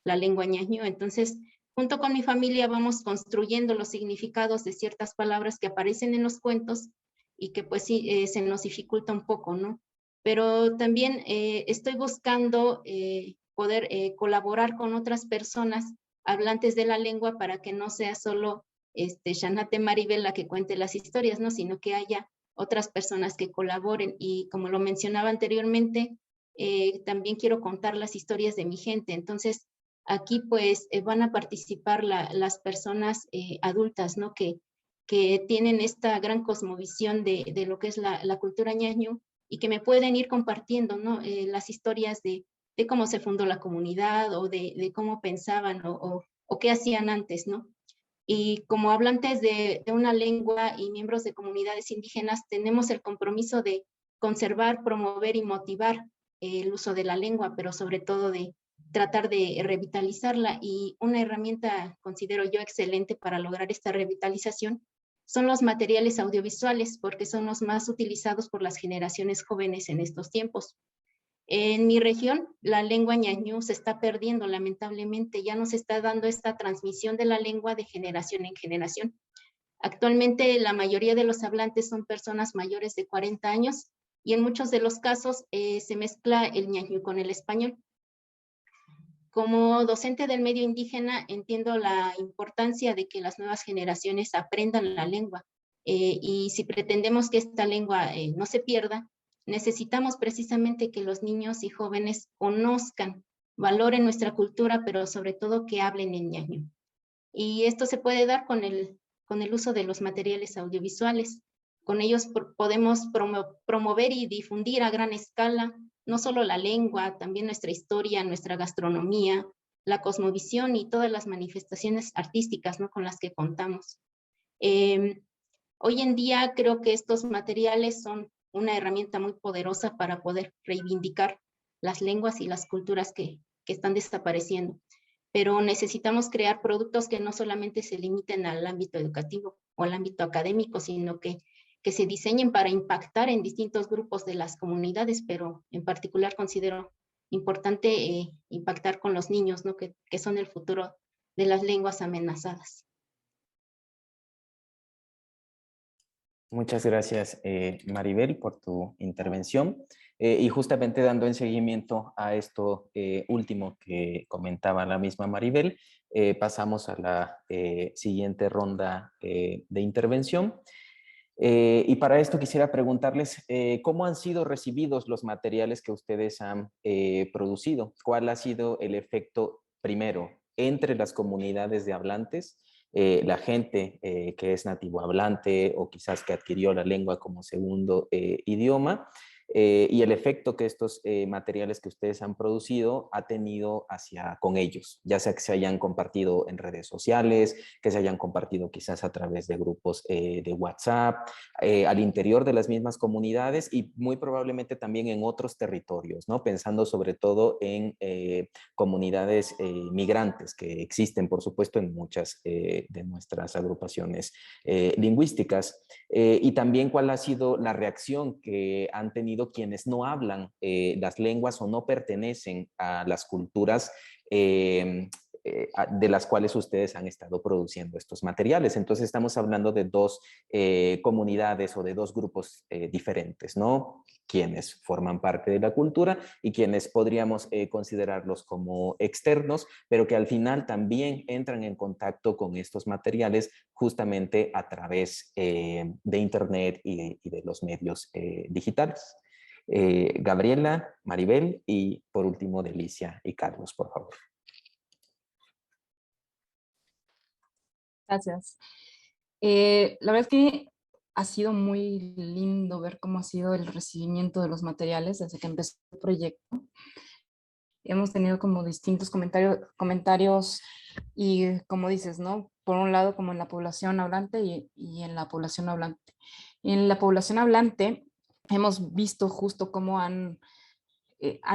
la lengua ñañú. Entonces, junto con mi familia vamos construyendo los significados de ciertas palabras que aparecen en los cuentos y que pues sí se nos dificulta un poco, ¿no? Pero también estoy buscando poder colaborar con otras personas hablantes de la lengua para que no sea solo Shanate Maribel la que cuente las historias, ¿no? Sino que haya otras personas que colaboren. Y como lo mencionaba anteriormente, también quiero contar las historias de mi gente. Entonces, aquí pues van a participar las personas adultas, ¿no? Que tienen esta gran cosmovisión de lo que es la cultura ñañú y que me pueden ir compartiendo, ¿no? Las historias de cómo se fundó la comunidad o de cómo pensaban o qué hacían antes, ¿no? Y como hablantes de una lengua y miembros de comunidades indígenas, tenemos el compromiso de conservar, promover y motivar el uso de la lengua, pero sobre todo de tratar de revitalizarla. Y una herramienta, considero yo, excelente para lograr esta revitalización son los materiales audiovisuales, porque son los más utilizados por las generaciones jóvenes en estos tiempos. En mi región, la lengua ñañú se está perdiendo, lamentablemente. Ya no se está dando esta transmisión de la lengua de generación en generación. Actualmente, la mayoría de los hablantes son personas mayores de 40 años y en muchos de los casos se mezcla el ñañú con el español. Como docente del medio indígena, entiendo la importancia de que las nuevas generaciones aprendan la lengua. Y si pretendemos que esta lengua no se pierda, necesitamos precisamente que los niños y jóvenes conozcan, valoren nuestra cultura, pero sobre todo que hablen en ñañú. Y esto se puede dar con el uso de los materiales audiovisuales. Con ellos podemos promover y difundir a gran escala no solo la lengua, también nuestra historia, nuestra gastronomía, la cosmovisión y todas las manifestaciones artísticas, ¿no? Con las que contamos. Hoy en día creo que estos materiales son una herramienta muy poderosa para poder reivindicar las lenguas y las culturas que están desapareciendo. Pero necesitamos crear productos que no solamente se limiten al ámbito educativo o al ámbito académico, sino que se diseñen para impactar en distintos grupos de las comunidades, pero en particular considero importante impactar con los niños, ¿no? que son el futuro de las lenguas amenazadas. Muchas gracias, Maribel, por tu intervención. Y justamente dando en seguimiento a esto último que comentaba la misma Maribel, pasamos a la siguiente ronda de intervención. Y para esto quisiera preguntarles cómo han sido recibidos los materiales que ustedes han producido. ¿Cuál ha sido el efecto primero entre las comunidades de hablantes? La gente que es nativo hablante o quizás que adquirió la lengua como segundo idioma y el efecto que estos materiales que ustedes han producido ha tenido con ellos, ya sea que se hayan compartido en redes sociales, que se hayan compartido quizás a través de grupos de WhatsApp, al interior de las mismas comunidades y muy probablemente también en otros territorios, ¿no? Pensando sobre todo en comunidades migrantes que existen, por supuesto, en muchas de nuestras agrupaciones lingüísticas. Y también cuál ha sido la reacción que han tenido contenido quienes no hablan las lenguas o no pertenecen a las culturas de las cuales ustedes han estado produciendo estos materiales. Entonces estamos hablando de dos comunidades o de dos grupos diferentes, ¿no? Quienes forman parte de la cultura y quienes podríamos considerarlos como externos, pero que al final también entran en contacto con estos materiales justamente a través de Internet y de los medios digitales. Gabriela, Maribel y por último Delicia y Carlos, por favor. Gracias. La verdad es que ha sido muy lindo ver cómo ha sido el recibimiento de los materiales desde que empezó el proyecto. Hemos tenido como distintos comentarios y como dices, ¿no? Por un lado como en la población hablante y en la población hablante. En la población hablante hemos visto justo cómo han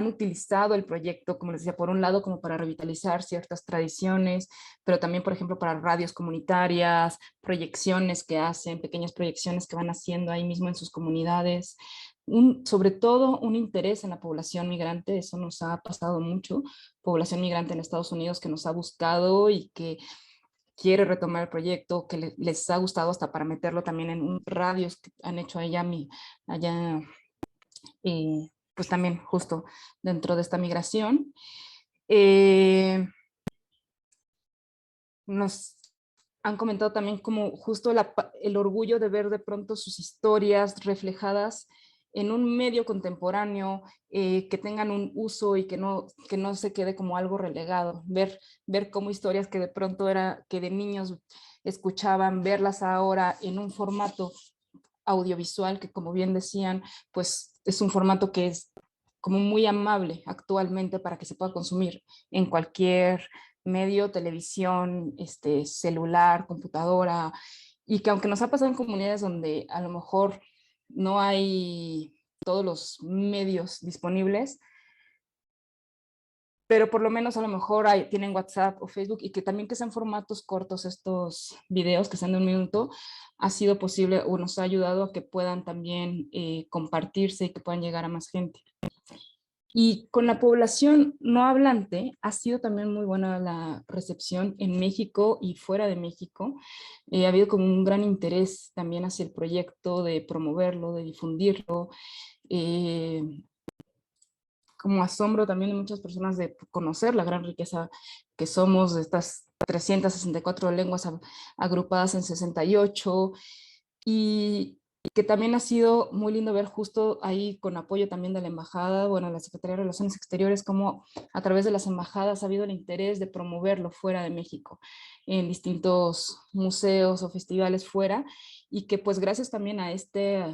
utilizado el proyecto, como les decía, por un lado como para revitalizar ciertas tradiciones, pero también, por ejemplo, para radios comunitarias, proyecciones que hacen, pequeñas proyecciones que van haciendo ahí mismo en sus comunidades. Sobre todo un interés en la población migrante, eso nos ha pasado mucho, población migrante en Estados Unidos que nos ha buscado y que quiere retomar el proyecto, que les ha gustado hasta para meterlo también en radios que han hecho allá pues también justo dentro de esta migración. Nos han comentado también como justo el orgullo de ver de pronto sus historias reflejadas en un medio contemporáneo, que tengan un uso y que no se quede como algo relegado. Ver cómo historias que de pronto que de niños escuchaban, verlas ahora en un formato audiovisual que, como bien decían, pues es un formato que es como muy amable actualmente para que se pueda consumir en cualquier medio, televisión, celular, computadora, y que aunque nos ha pasado en comunidades donde a lo mejor no hay todos los medios disponibles, pero por lo menos a lo mejor tienen WhatsApp o Facebook, y que también que sean formatos cortos estos videos, que sean de 1 minuto, ha sido posible o nos ha ayudado a que puedan también compartirse y que puedan llegar a más gente. Y con la población no hablante ha sido también muy buena la recepción en México y fuera de México. Ha habido como un gran interés también hacia el proyecto, de promoverlo, de difundirlo. Como asombro también de muchas personas de conocer la gran riqueza que somos, de estas 364 lenguas agrupadas en 68, y que también ha sido muy lindo ver justo ahí, con apoyo también de la embajada, bueno, la Secretaría de Relaciones Exteriores, como a través de las embajadas ha habido el interés de promoverlo fuera de México, en distintos museos o festivales fuera, y que pues gracias también a este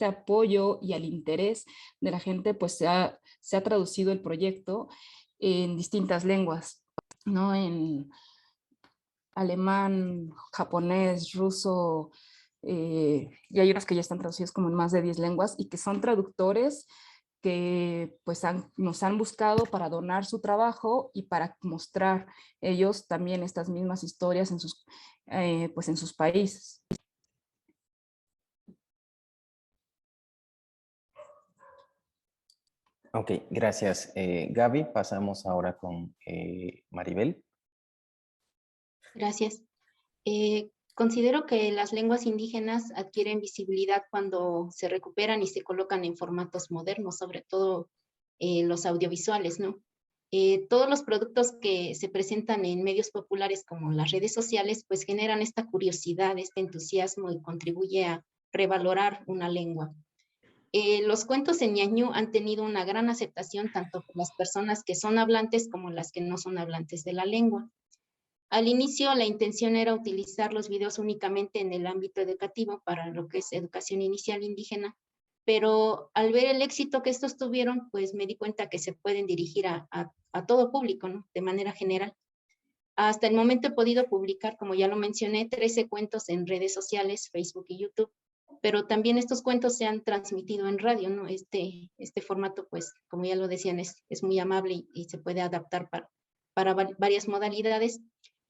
apoyo y al interés de la gente, pues se ha traducido el proyecto en distintas lenguas, ¿no? En alemán, japonés, ruso, y hay unas que ya están traducidas como en más de 10 lenguas, y que son traductores que pues nos han buscado para donar su trabajo y para mostrar ellos también estas mismas historias pues en sus países. Ok, gracias Gaby. Pasamos ahora con Maribel. Gracias. Considero que las lenguas indígenas adquieren visibilidad cuando se recuperan y se colocan en formatos modernos, sobre todo los audiovisuales, ¿no? Todos los productos que se presentan en medios populares como las redes sociales, pues generan esta curiosidad, este entusiasmo, y contribuye a revalorar una lengua. Los cuentos en ñañú han tenido una gran aceptación tanto por las personas que son hablantes como las que no son hablantes de la lengua. Al inicio, la intención era utilizar los videos únicamente en el ámbito educativo para lo que es educación inicial indígena, pero al ver el éxito que estos tuvieron, pues me di cuenta que se pueden dirigir a todo público, ¿no? De manera general. Hasta el momento he podido publicar, como ya lo mencioné, 13 cuentos en redes sociales, Facebook y YouTube, pero también estos cuentos se han transmitido en radio, ¿no? Este formato, pues, como ya lo decían, es muy amable y se puede adaptar para varias modalidades.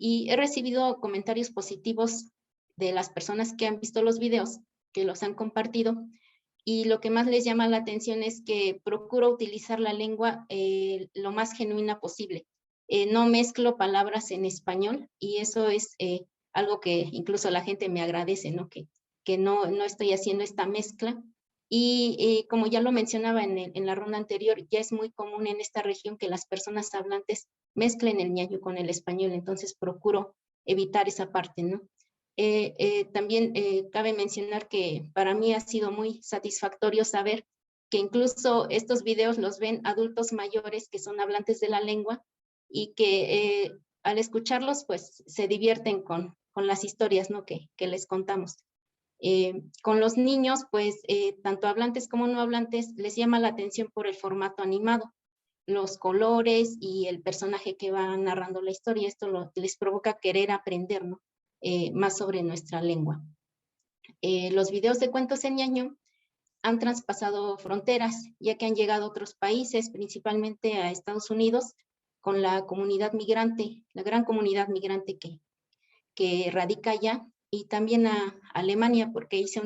Y he recibido comentarios positivos de las personas que han visto los videos, que los han compartido, y lo que más les llama la atención es que procuro utilizar la lengua lo más genuina posible. No mezclo palabras en español y eso es algo que incluso la gente me agradece, ¿no? Que no estoy haciendo esta mezcla. Y como ya lo mencionaba en la ronda anterior, ya es muy común en esta región que las personas hablantes mezclen el ñañu con el español, entonces procuro evitar esa parte, ¿no? También cabe mencionar que para mí ha sido muy satisfactorio saber que incluso estos videos los ven adultos mayores que son hablantes de la lengua y que al escucharlos pues se divierten con las historias, ¿no? que les contamos. Con los niños, pues tanto hablantes como no hablantes les llama la atención por el formato animado, los colores y el personaje que va narrando la historia. Esto les provoca querer aprender, ¿no? Más sobre nuestra lengua. Los videos de cuentos en ñañú han traspasado fronteras, ya que han llegado a otros países, principalmente a Estados Unidos, con la comunidad migrante, la gran comunidad migrante que radica allá, y también a Alemania, porque hice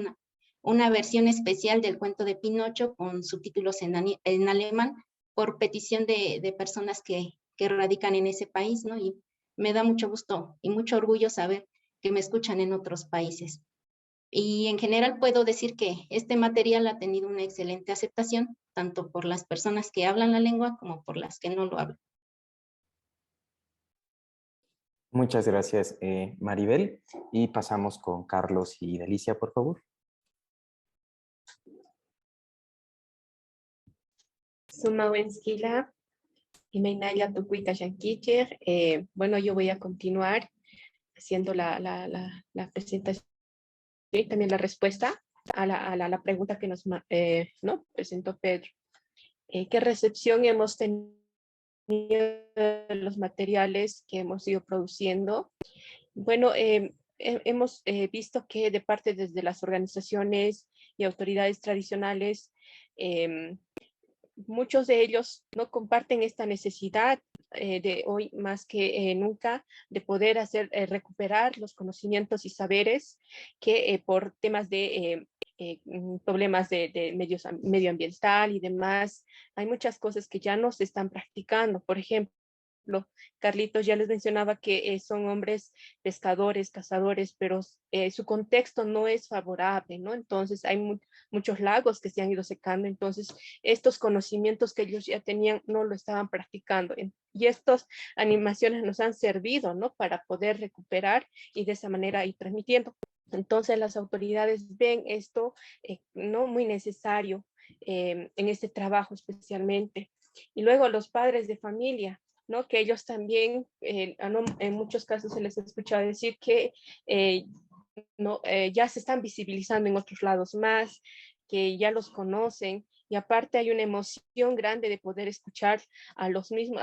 una versión especial del cuento de Pinocho con subtítulos en alemán, por petición de personas que radican en ese país, ¿no? Y me da mucho gusto y mucho orgullo saber que me escuchan en otros países. Y en general puedo decir que este material ha tenido una excelente aceptación, tanto por las personas que hablan la lengua como por las que no lo hablan. Muchas gracias, Maribel. Y pasamos con Carlos y Delicia, por favor. Sumawenskila y Mainaya Tucuica Yanquicher. Bueno, yo voy a continuar haciendo la presentación y también la respuesta a la pregunta que nos ¿no? presentó Pedro. ¿Qué recepción hemos tenido de los materiales que hemos ido produciendo? Bueno, hemos visto que de parte desde las organizaciones y autoridades tradicionales, muchos de ellos no comparten esta necesidad de hoy más que nunca de poder recuperar los conocimientos y saberes que por temas de problemas de medioambiental y demás, hay muchas cosas que ya no se están practicando. Por ejemplo, Carlitos ya les mencionaba que son hombres pescadores, cazadores, pero su contexto no es favorable, ¿no? Entonces hay muchos lagos que se han ido secando, entonces estos conocimientos que ellos ya tenían no lo estaban practicando. Y estas animaciones nos han servido, ¿no? Para poder recuperar y de esa manera ir transmitiendo. Entonces las autoridades ven esto no muy necesario en este trabajo especialmente. Y luego los padres de familia, ¿no? Que ellos también, en muchos casos se les escucha decir que ya se están visibilizando en otros lados más, que ya los conocen, y aparte hay una emoción grande de poder escuchar a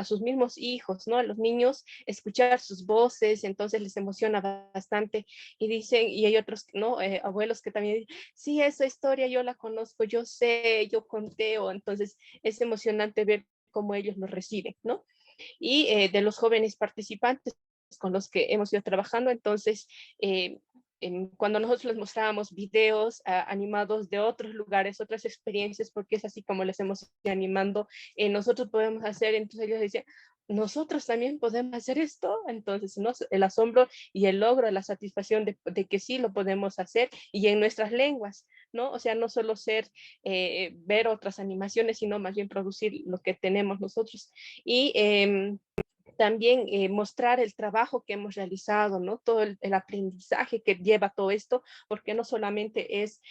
sus mismos hijos, ¿no? A los niños, escuchar sus voces, entonces les emociona bastante, y dicen, y hay otros, ¿no? Abuelos que también dicen, sí, esa historia yo la conozco, yo sé, yo conteo, entonces es emocionante ver cómo ellos lo reciben, ¿no? Y de los jóvenes participantes con los que hemos ido trabajando, entonces cuando nosotros les mostrábamos videos animados de otros lugares, otras experiencias, porque es así como les hemos ido animando, nosotros podemos hacer, entonces ellos decían, nosotros también podemos hacer esto, entonces ¿no? El asombro y el logro, la satisfacción de que sí lo podemos hacer y en nuestras lenguas, ¿no? O sea, no solo ver otras animaciones, sino más bien producir lo que tenemos nosotros. Y también mostrar el trabajo que hemos realizado, ¿no? Todo el aprendizaje que lleva todo esto, porque no solamente es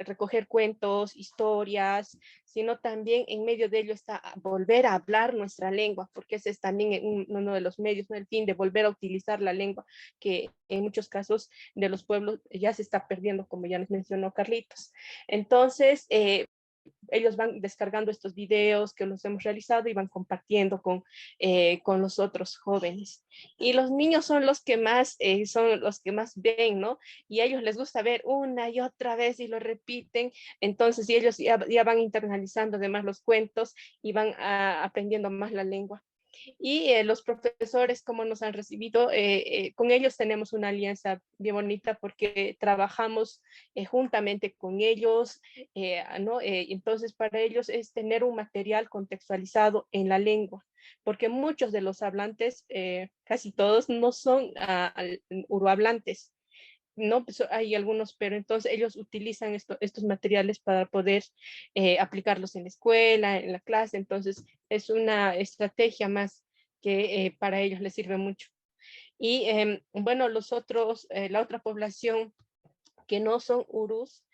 recoger cuentos, historias, sino también en medio de ello está volver a hablar nuestra lengua, porque ese es también uno de los medios, ¿no? El fin de volver a utilizar la lengua, que en muchos casos de los pueblos ya se está perdiendo, como ya nos mencionó Carlitos. Entonces, ellos van descargando estos videos que los hemos realizado y van compartiendo con los otros jóvenes. Y los niños son los que más ven, ¿no? Y a ellos les gusta ver una y otra vez y lo repiten. Entonces, y ellos ya van internalizando además los cuentos y van aprendiendo más la lengua. Y los profesores, como nos han recibido, con ellos tenemos una alianza bien bonita porque trabajamos juntamente con ellos, ¿no? Entonces, para ellos es tener un material contextualizado en la lengua, porque muchos de los hablantes, casi todos, no son urohablantes. No, pues hay algunos, pero entonces ellos utilizan estos materiales para poder aplicarlos en la escuela, en la clase, entonces es una estrategia más que para ellos les sirve mucho. Y bueno, la otra población que no son urus,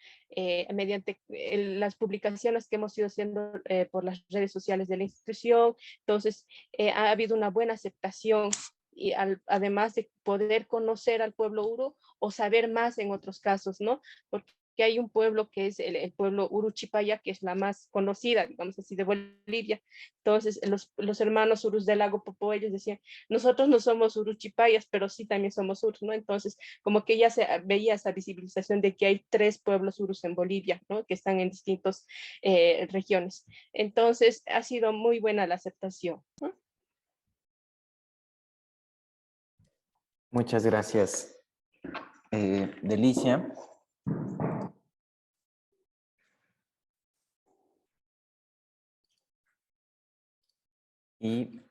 mediante las publicaciones que hemos ido haciendo por las redes sociales de la institución, entonces ha habido una buena aceptación y además de poder conocer al pueblo uru o saber más en otros casos, ¿no? Porque hay un pueblo que es el pueblo Uruchipaya, que es la más conocida, digamos así, de Bolivia. Entonces, los hermanos urus del lago Popó, ellos decían, nosotros no somos uruchipayas, pero sí también somos urus, ¿no? Entonces, como que ya se veía esa visibilización de que hay 3 pueblos urus en Bolivia, ¿no? Que están en distintas regiones. Entonces, ha sido muy buena la aceptación, ¿no? Muchas gracias, Delicia. Y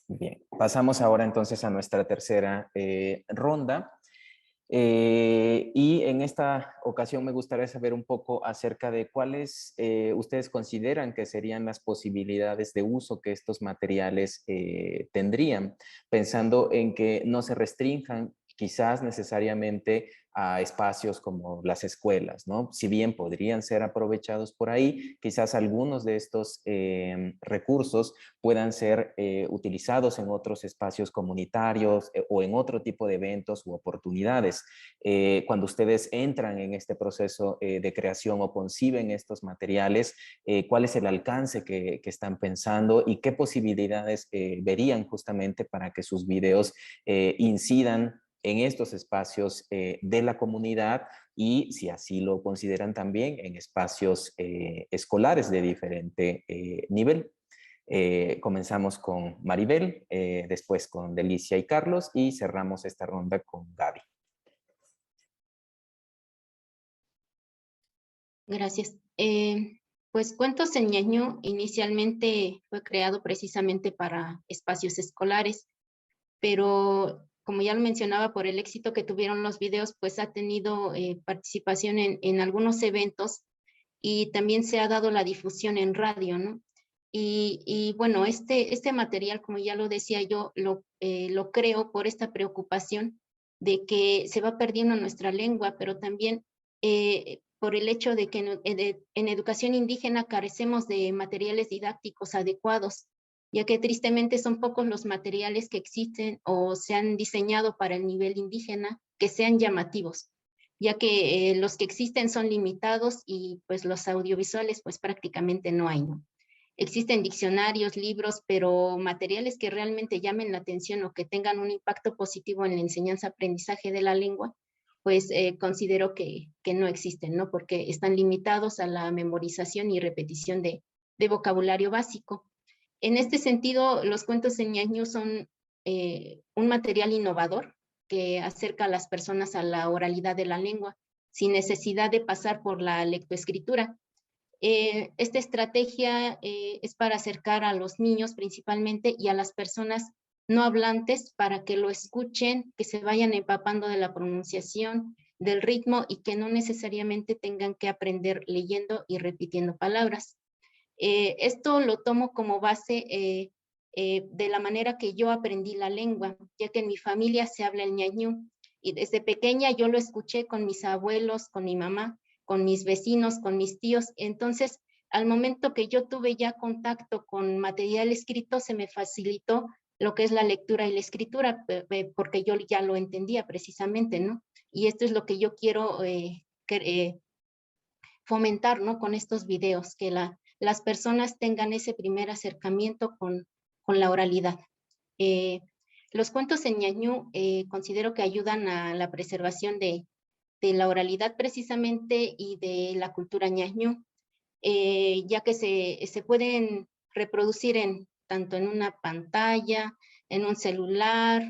bien, pasamos ahora entonces a nuestra tercera ronda. Y en esta ocasión me gustaría saber un poco acerca de cuáles ustedes consideran que serían las posibilidades de uso que estos materiales tendrían, pensando en que no se restrinjan quizás necesariamente a espacios como las escuelas, ¿no? Si bien podrían ser aprovechados por ahí, quizás algunos de estos recursos puedan ser utilizados en otros espacios comunitarios o en otro tipo de eventos u oportunidades. Cuando ustedes entran en este proceso de creación o conciben estos materiales, ¿cuál es el alcance que están pensando y qué posibilidades verían justamente para que sus videos incidan en estos espacios de la comunidad y, si así lo consideran, también en espacios escolares de diferente nivel? Comenzamos con Maribel, después con Delicia y Carlos y cerramos esta ronda con Gaby. Gracias. Pues Cuentos en Ñañú inicialmente fue creado precisamente para espacios escolares, pero como ya lo mencionaba, por el éxito que tuvieron los videos, pues ha tenido participación en algunos eventos y también se ha dado la difusión en radio, ¿no? Y bueno, este material, como ya lo decía yo, lo creo por esta preocupación de que se va perdiendo nuestra lengua, pero también por el hecho de que en educación indígena carecemos de materiales didácticos adecuados, ya que tristemente son pocos los materiales que existen o se han diseñado para el nivel indígena que sean llamativos, ya que los que existen son limitados y pues los audiovisuales pues prácticamente no hay, ¿no? Existen diccionarios, libros, pero materiales que realmente llamen la atención o que tengan un impacto positivo en la enseñanza-aprendizaje de la lengua, pues considero que no existen, ¿no? Porque están limitados a la memorización y repetición de vocabulario básico. En este sentido, los cuentos en ñañú son un material innovador que acerca a las personas a la oralidad de la lengua, sin necesidad de pasar por la lectoescritura. Esta estrategia es para acercar a los niños principalmente y a las personas no hablantes para que lo escuchen, que se vayan empapando de la pronunciación, del ritmo y que no necesariamente tengan que aprender leyendo y repitiendo palabras. Esto lo tomo como base de la manera que yo aprendí la lengua, ya que en mi familia se habla el ñañú y desde pequeña yo lo escuché con mis abuelos, con mi mamá, con mis vecinos, con mis tíos. Entonces, al momento que yo tuve ya contacto con material escrito, se me facilitó lo que es la lectura y la escritura, porque yo ya lo entendía precisamente, ¿no? Y esto es lo que yo quiero fomentar, ¿no? Con estos videos, que las personas tengan ese primer acercamiento con la oralidad. Los cuentos en ñañú considero que ayudan a la preservación de la oralidad precisamente y de la cultura ñañú. ya que se pueden reproducir tanto en una pantalla, en un celular,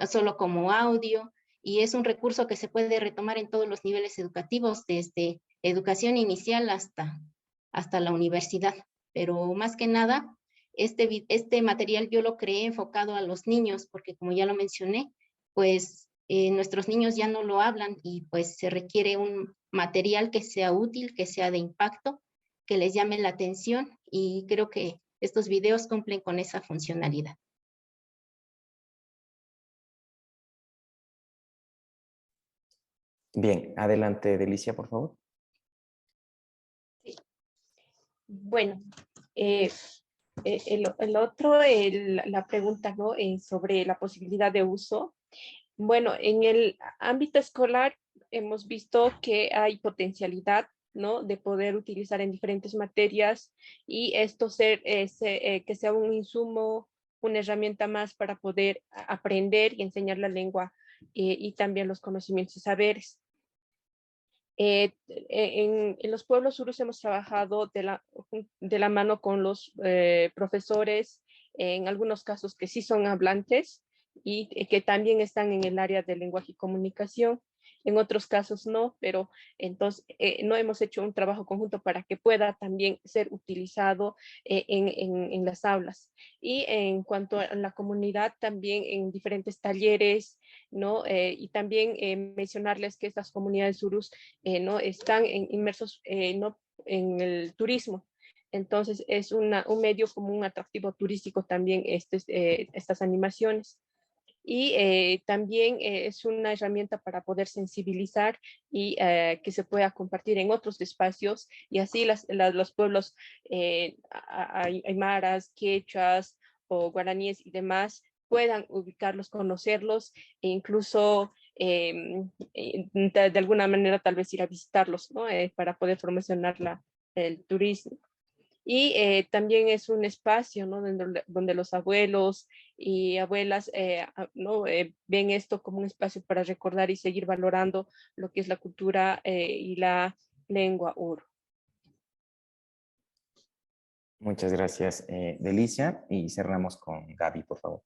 solo como audio, y es un recurso que se puede retomar en todos los niveles educativos, desde educación inicial hasta la universidad. Pero más que nada, este material yo lo creé enfocado a los niños, porque como ya lo mencioné, pues nuestros niños ya no lo hablan y pues se requiere un material que sea útil, que sea de impacto, que les llame la atención, y creo que estos videos cumplen con esa funcionalidad. Bien, adelante, Delicia, por favor. Bueno, el otro, la pregunta, ¿no? Sobre la posibilidad de uso. Bueno, en el ámbito escolar hemos visto que hay potencialidad, ¿no? De poder utilizar en diferentes materias y esto que sea un insumo, una herramienta más para poder aprender y enseñar la lengua y también los conocimientos y saberes. En los pueblos surus hemos trabajado de la mano con los profesores, en algunos casos que sí son hablantes y que también están en el área de lenguaje y comunicación. En otros casos no, pero entonces no hemos hecho un trabajo conjunto para que pueda también ser utilizado en las aulas. Y en cuanto a la comunidad, también en diferentes talleres, ¿no? Y también mencionarles que estas comunidades surus no están inmersos no en el turismo. Entonces es un medio como un atractivo turístico también estas animaciones. Y también es una herramienta para poder sensibilizar y que se pueda compartir en otros espacios y así los pueblos aymaras, quechas o guaraníes y demás puedan ubicarlos, conocerlos e incluso de alguna manera tal vez ir a visitarlos, ¿no? Para poder promocionar el turismo. Y también es un espacio, ¿no? donde los abuelos y abuelas ¿no? Ven esto como un espacio para recordar y seguir valorando lo que es la cultura y la lengua uru. Muchas gracias, Delicia. Y cerramos con Gaby, por favor.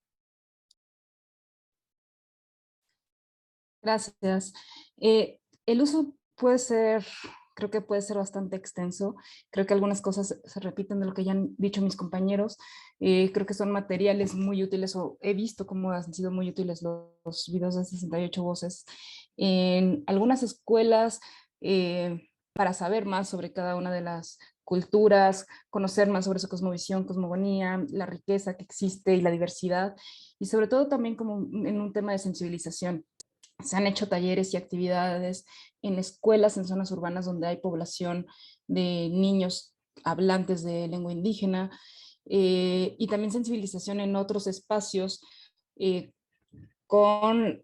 Gracias. El uso puede ser, creo que puede ser bastante extenso. Creo que algunas cosas se repiten de lo que ya han dicho mis compañeros. Creo que son materiales muy útiles, o he visto cómo han sido muy útiles los videos de 68 voces en algunas escuelas para saber más sobre cada una de las culturas, conocer más sobre su cosmovisión, cosmogonía, la riqueza que existe y la diversidad, y sobre todo también como en un tema de sensibilización. Se han hecho talleres y actividades en escuelas en zonas urbanas donde hay población de niños hablantes de lengua indígena, y también sensibilización en otros espacios con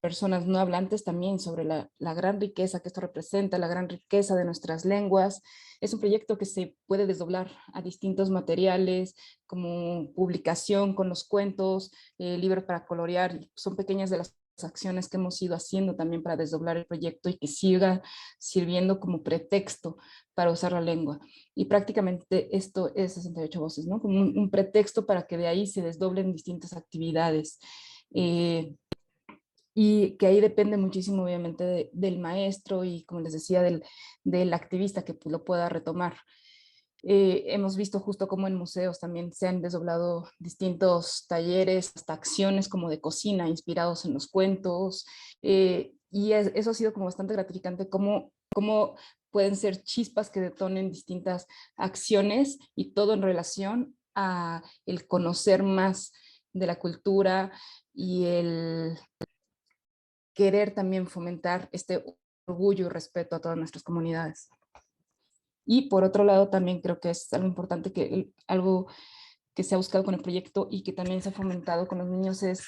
personas no hablantes también sobre la gran riqueza que esto representa, la gran riqueza de nuestras lenguas. Es un proyecto que se puede desdoblar a distintos materiales, como publicación con los cuentos, libros para colorear. Son pequeñas de las acciones que hemos ido haciendo también para desdoblar el proyecto y que siga sirviendo como pretexto para usar la lengua. Y prácticamente esto es 68 voces, ¿no? Como un pretexto para que de ahí se desdoblen distintas actividades. Y que ahí depende muchísimo obviamente del maestro y, como les decía, del activista que lo pueda retomar. Hemos visto justo como en museos también se han desdoblado distintos talleres, hasta acciones como de cocina inspirados en los cuentos, y eso ha sido como bastante gratificante, como pueden ser chispas que detonen distintas acciones y todo en relación a el conocer más de la cultura y el querer también fomentar este orgullo y respeto a todas nuestras comunidades. Y por otro lado, también creo que es algo importante, algo que se ha buscado con el proyecto y que también se ha fomentado con los niños, es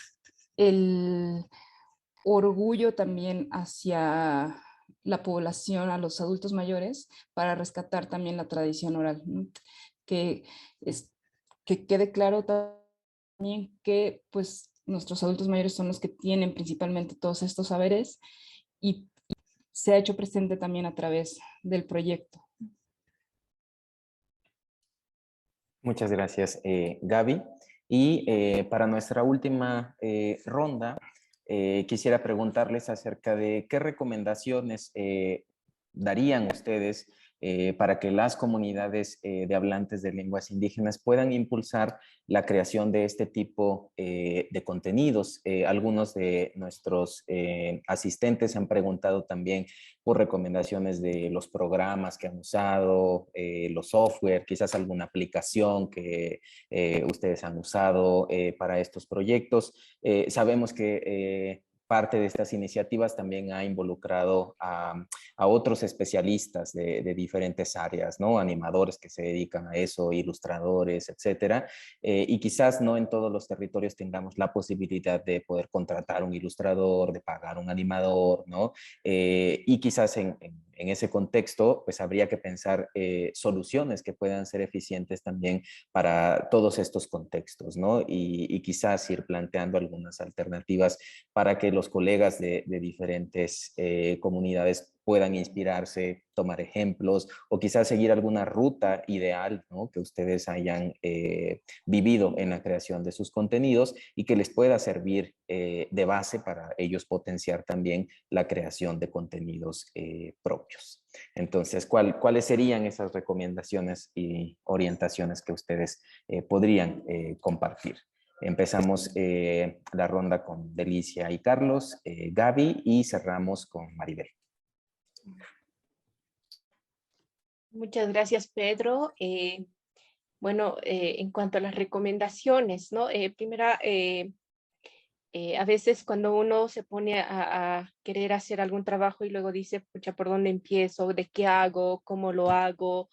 el orgullo también hacia la población, a los adultos mayores, para rescatar también la tradición oral, ¿no? Que quede claro también que pues nuestros adultos mayores son los que tienen principalmente todos estos saberes, y se ha hecho presente también a través del proyecto. Muchas gracias, Gaby. Y para nuestra última ronda, quisiera preguntarles acerca de qué recomendaciones darían ustedes para que las comunidades de hablantes de lenguas indígenas puedan impulsar la creación de este tipo de contenidos. Algunos de nuestros asistentes han preguntado también por recomendaciones de los programas que han usado, los software, quizás alguna aplicación que ustedes han usado para estos proyectos. Sabemos que parte de estas iniciativas también ha involucrado a otros especialistas de diferentes áreas, ¿no? Animadores que se dedican a eso, ilustradores, etcétera. Y quizás no en todos los territorios tengamos la posibilidad de poder contratar un ilustrador, de pagar un animador, ¿no? Y quizás en ese contexto, pues habría que pensar soluciones que puedan ser eficientes también para todos estos contextos, ¿no? Y quizás ir planteando algunas alternativas para que los colegas de diferentes comunidades puedan inspirarse, tomar ejemplos o quizás seguir alguna ruta ideal, ¿no? Que ustedes hayan vivido en la creación de sus contenidos y que les pueda servir de base para ellos potenciar también la creación de contenidos propios. Entonces, ¿cuáles serían esas recomendaciones y orientaciones que ustedes podrían compartir? Empezamos la ronda con Delicia y Carlos, Gaby, y cerramos con Maribel. Muchas gracias, Pedro. Bueno, en cuanto a las recomendaciones, ¿no? Primera, a veces cuando uno se pone a querer hacer algún trabajo y luego dice, pucha, ¿por dónde empiezo? ¿De qué hago? ¿Cómo lo hago?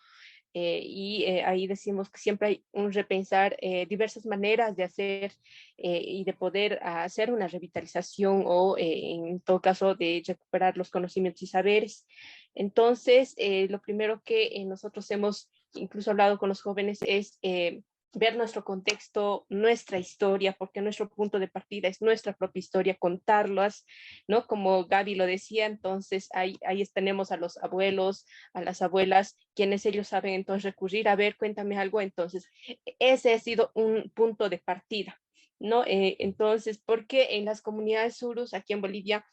Ahí decimos que siempre hay un repensar diversas maneras de hacer y de poder hacer una revitalización o en todo caso de recuperar los conocimientos y saberes. Entonces, lo primero que nosotros hemos incluso hablado con los jóvenes es ver nuestro contexto, nuestra historia, porque nuestro punto de partida es nuestra propia historia, contarlas, ¿no? Como Gaby lo decía, entonces ahí tenemos a los abuelos, a las abuelas, quienes ellos saben entonces recurrir, a ver, cuéntame algo, entonces ese ha sido un punto de partida, ¿no? Entonces, porque en las comunidades surus aquí en Bolivia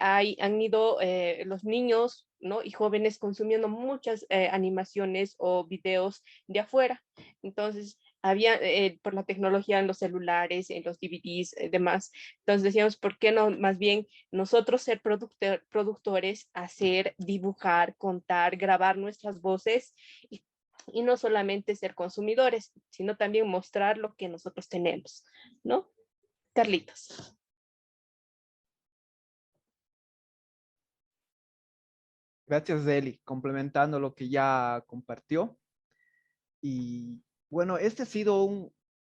han ido los niños, ¿no? Y jóvenes consumiendo muchas animaciones o videos de afuera. Entonces, había por la tecnología en los celulares, en los DVDs, demás. Entonces decíamos, ¿por qué no más bien nosotros ser productores, hacer, dibujar, contar, grabar nuestras voces y no solamente ser consumidores, sino también mostrar lo que nosotros tenemos, ¿no? Carlitos. Gracias, Deli, complementando lo que ya compartió. Y bueno, este ha sido un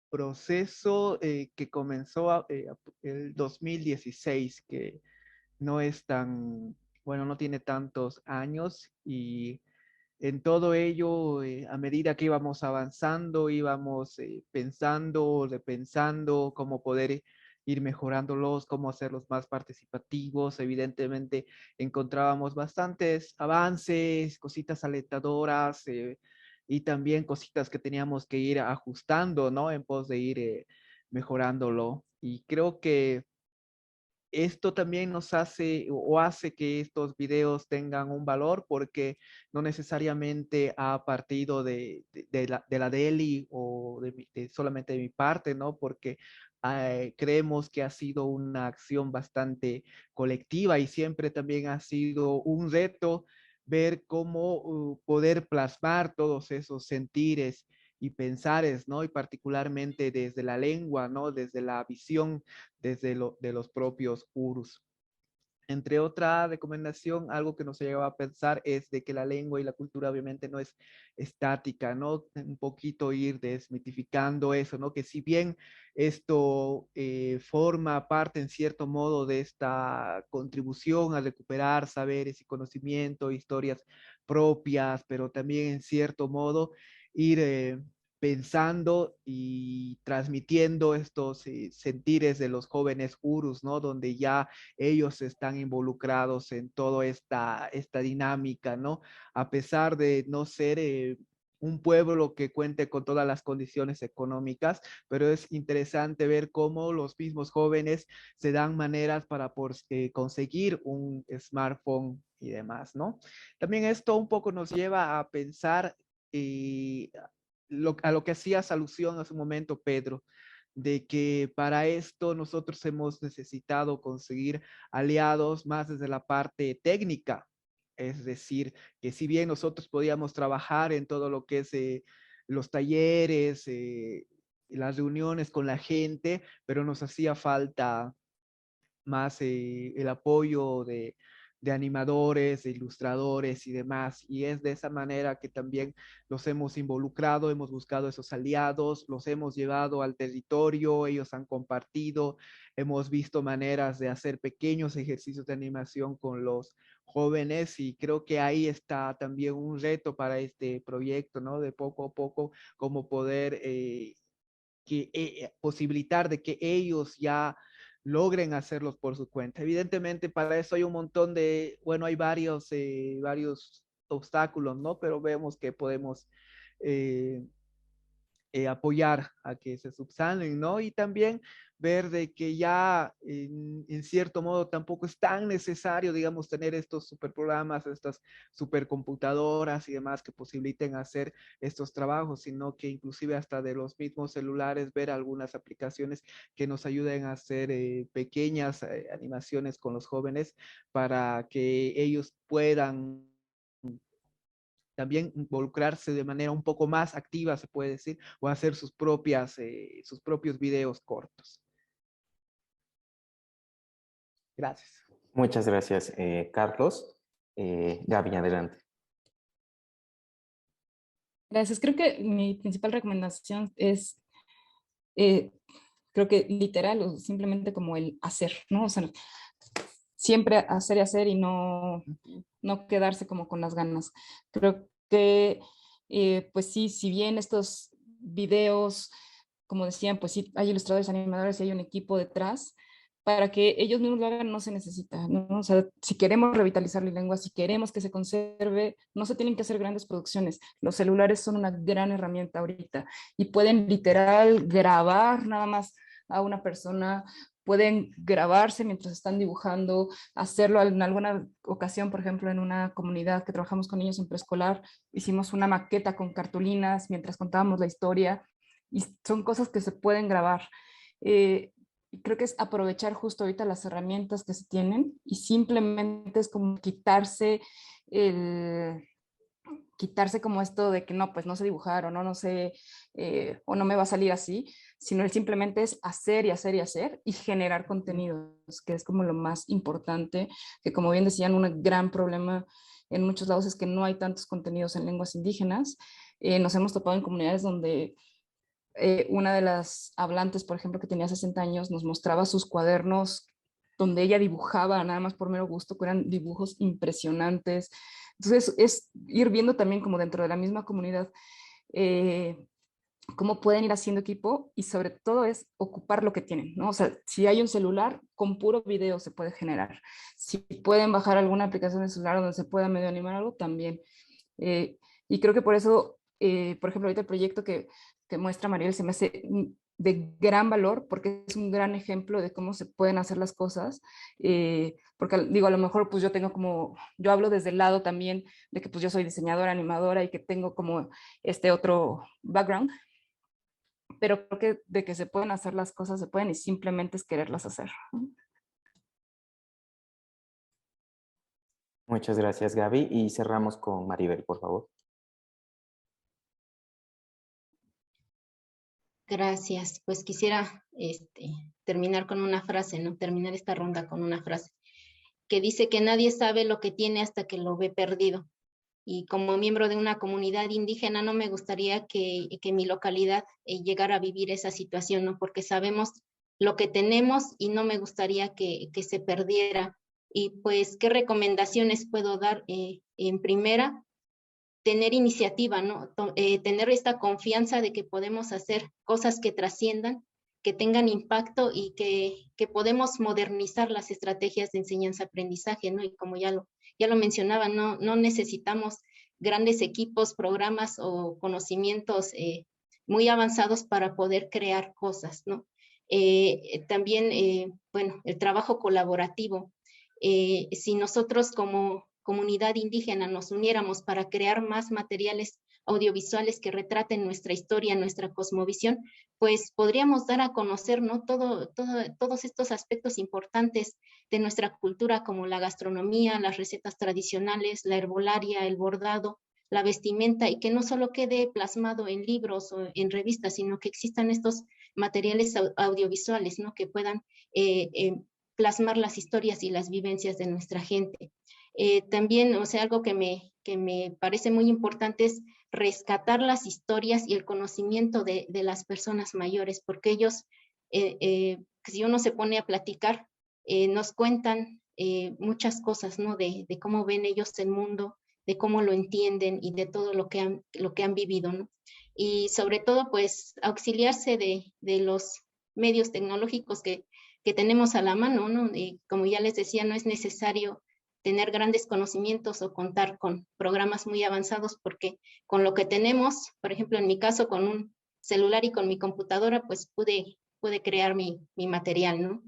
proceso que comenzó el 2016, que no es tan, bueno, no tiene tantos años y en todo ello, a medida que íbamos avanzando, íbamos pensando, repensando cómo poder ir mejorándolos, cómo hacerlos más participativos. Evidentemente, encontrábamos bastantes avances, cositas alentadoras y también cositas que teníamos que ir ajustando, ¿no? En pos de ir mejorándolo. Y creo que esto también nos hace o hace que estos videos tengan un valor porque no necesariamente ha partido de la Deli o solamente de mi parte, ¿no? Porque creemos que ha sido una acción bastante colectiva y siempre también ha sido un reto ver cómo poder plasmar todos esos sentires y pensares, ¿no? Y particularmente desde la lengua, ¿no? Desde la visión de los propios URUS. Entre otra recomendación, algo que nos lleva a pensar es de que la lengua y la cultura obviamente no es estática, ¿no? Un poquito ir desmitificando eso, ¿no? Que si bien esto forma parte en cierto modo de esta contribución a recuperar saberes y conocimiento, historias propias, pero también en cierto modo ir pensando y transmitiendo estos sentires de los jóvenes urus, ¿no? Donde ya ellos están involucrados en toda esta dinámica, ¿no? A pesar de no ser un pueblo que cuente con todas las condiciones económicas, pero es interesante ver cómo los mismos jóvenes se dan maneras para conseguir un smartphone y demás, ¿no? También esto un poco nos lleva a pensar a lo que hacías alusión hace un momento, Pedro, de que para esto nosotros hemos necesitado conseguir aliados más desde la parte técnica. Es decir, que si bien nosotros podíamos trabajar en todo lo que es los talleres, las reuniones con la gente, pero nos hacía falta más el apoyo de animadores, de ilustradores y demás. Y es de esa manera que también los hemos involucrado, hemos buscado esos aliados, los hemos llevado al territorio, ellos han compartido, hemos visto maneras de hacer pequeños ejercicios de animación con los jóvenes y creo que ahí está también un reto para este proyecto, ¿no? De poco a poco, cómo poder posibilitar de que ellos ya logren hacerlos por su cuenta. Evidentemente, para eso hay un montón de, bueno, hay varios obstáculos, ¿no? Pero vemos que podemos eh, apoyar a que se subsanen, ¿no? Y también ver de que ya en cierto modo tampoco es tan necesario, digamos, tener estos superprogramas, estas supercomputadoras y demás que posibiliten hacer estos trabajos, sino que inclusive hasta de los mismos celulares ver algunas aplicaciones que nos ayuden a hacer pequeñas animaciones con los jóvenes para que ellos puedan también involucrarse de manera un poco más activa, se puede decir, o hacer sus propios videos cortos. Gracias. Muchas gracias, Carlos. Gaby, adelante. Gracias. Creo que mi principal recomendación es, creo que literal o simplemente como el hacer, ¿no? O sea, siempre hacer y hacer y no quedarse como con las ganas. Creo que, pues sí, si bien estos videos, como decían, pues sí, hay ilustradores, animadores y hay un equipo detrás, para que ellos mismos lo hagan no se necesita, ¿no? O sea, si queremos revitalizar la lengua, si queremos que se conserve, no se tienen que hacer grandes producciones. Los celulares son una gran herramienta ahorita y pueden literal grabar nada más a una persona, pueden grabarse mientras están dibujando, hacerlo en alguna ocasión, por ejemplo, en una comunidad que trabajamos con niños en preescolar, hicimos una maqueta con cartulinas mientras contábamos la historia y son cosas que se pueden grabar. Creo que es aprovechar justo ahorita las herramientas que se tienen y simplemente es como quitarse como esto de que no, pues no sé dibujar o no sé, o no me va a salir así, sino simplemente es hacer y hacer y hacer y generar contenidos, que es como lo más importante, que como bien decían, un gran problema en muchos lados es que no hay tantos contenidos en lenguas indígenas. Nos hemos topado en comunidades donde una de las hablantes, por ejemplo, que tenía 60 años, nos mostraba sus cuadernos donde ella dibujaba nada más por mero gusto, que eran dibujos impresionantes. Entonces, es ir viendo también como dentro de la misma comunidad cómo pueden ir haciendo equipo y sobre todo es ocupar lo que tienen, ¿no? O sea, si hay un celular, con puro video se puede generar. Si pueden bajar alguna aplicación de celular donde se pueda medio animar algo, también. Y creo que por eso, por ejemplo, ahorita el proyecto que muestra Mariel se me hace de gran valor porque es un gran ejemplo de cómo se pueden hacer las cosas, porque digo, a lo mejor pues yo hablo desde el lado también de que pues yo soy diseñadora, animadora y que tengo como este otro background, pero creo que de que se pueden hacer las cosas, se pueden y simplemente es quererlas hacer. Muchas gracias, Gaby. Y cerramos con Maribel, por favor. Gracias. Pues quisiera terminar con una frase, ¿no? Terminar esta ronda con una frase que dice que nadie sabe lo que tiene hasta que lo ve perdido. Y como miembro de una comunidad indígena, no me gustaría que mi localidad llegara a vivir esa situación, ¿no? Porque sabemos lo que tenemos y no me gustaría que se perdiera. Y pues, ¿qué recomendaciones puedo dar? En primera, tener iniciativa, ¿no? Tener esta confianza de que podemos hacer cosas que trasciendan, que tengan impacto y que podemos modernizar las estrategias de enseñanza-aprendizaje, ¿no? Y como ya lo mencionaba, no necesitamos grandes equipos, programas o conocimientos muy avanzados para poder crear cosas, ¿no? También, bueno, el trabajo colaborativo. Si nosotros como comunidad indígena nos uniéramos para crear más materiales audiovisuales que retraten nuestra historia, nuestra cosmovisión, pues podríamos dar a conocer, ¿no? Todos estos aspectos importantes de nuestra cultura, como la gastronomía, las recetas tradicionales, la herbolaria, el bordado, la vestimenta, y que no solo quede plasmado en libros o en revistas, sino que existan estos materiales audiovisuales, ¿no? Que puedan plasmar las historias y las vivencias de nuestra gente. También, o sea, algo que me parece muy importante es rescatar las historias y el conocimiento de las personas mayores, porque ellos, si uno se pone a platicar, nos cuentan muchas cosas, ¿no? De cómo ven ellos el mundo, de cómo lo entienden y de todo lo que han vivido, ¿no? Y sobre todo, pues, auxiliarse de los medios tecnológicos que tenemos a la mano, ¿no? Y como ya les decía, no es necesario tener grandes conocimientos o contar con programas muy avanzados, porque con lo que tenemos, por ejemplo, en mi caso, con un celular y con mi computadora, pues pude crear mi material, ¿no?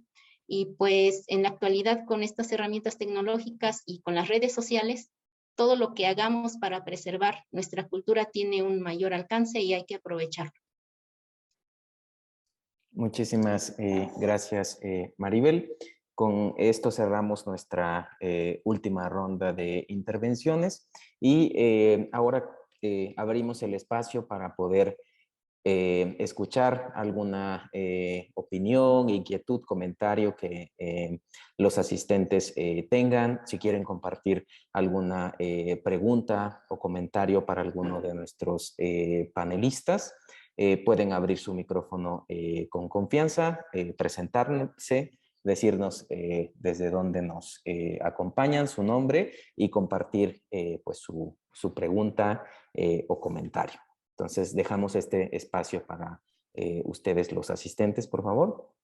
Y pues en la actualidad, con estas herramientas tecnológicas y con las redes sociales, todo lo que hagamos para preservar nuestra cultura tiene un mayor alcance y hay que aprovecharlo. Muchísimas gracias, Maribel. Con esto cerramos nuestra última ronda de intervenciones y ahora abrimos el espacio para poder escuchar alguna opinión, inquietud, comentario que los asistentes tengan. Si quieren compartir alguna pregunta o comentario para alguno de nuestros panelistas, pueden abrir su micrófono con confianza, presentarse, decirnos desde dónde nos acompañan, su nombre y compartir pues su pregunta o comentario. Entonces dejamos este espacio para ustedes los asistentes, por favor.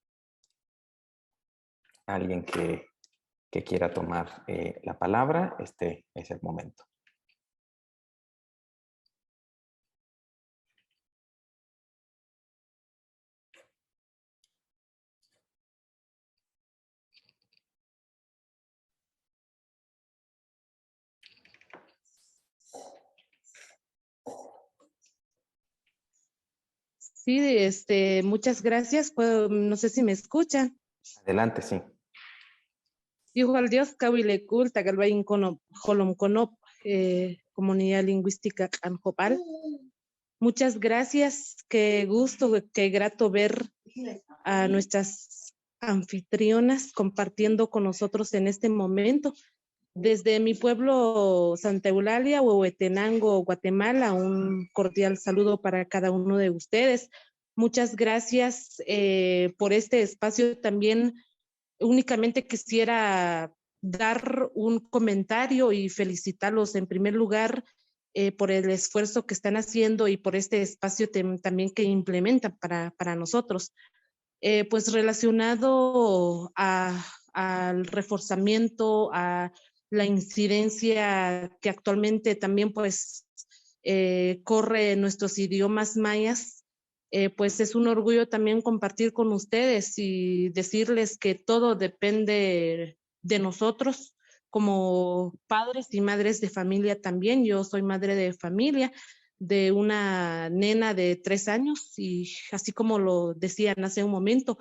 Alguien que quiera tomar la palabra, este es el momento. Sí, muchas gracias. No sé si me escuchan. Adelante, sí. Igual Dios, Cahuilecul, Tagalbayin Conop, Jolom Conop, Comunidad Lingüística Canjopal. Muchas gracias. Qué gusto, qué grato ver a nuestras anfitrionas compartiendo con nosotros en este momento. Desde mi pueblo Santa Eulalia, Huehuetenango, Guatemala, un cordial saludo para cada uno de ustedes. Muchas gracias por este espacio. También únicamente quisiera dar un comentario y felicitarlos en primer lugar por el esfuerzo que están haciendo y por este espacio también que implementan para nosotros. Pues relacionado al reforzamiento, a la incidencia que actualmente también pues corre en nuestros idiomas mayas, pues es un orgullo también compartir con ustedes y decirles que todo depende de nosotros como padres y madres de familia también. Yo soy madre de familia de una nena de 3 años y así como lo decían hace un momento,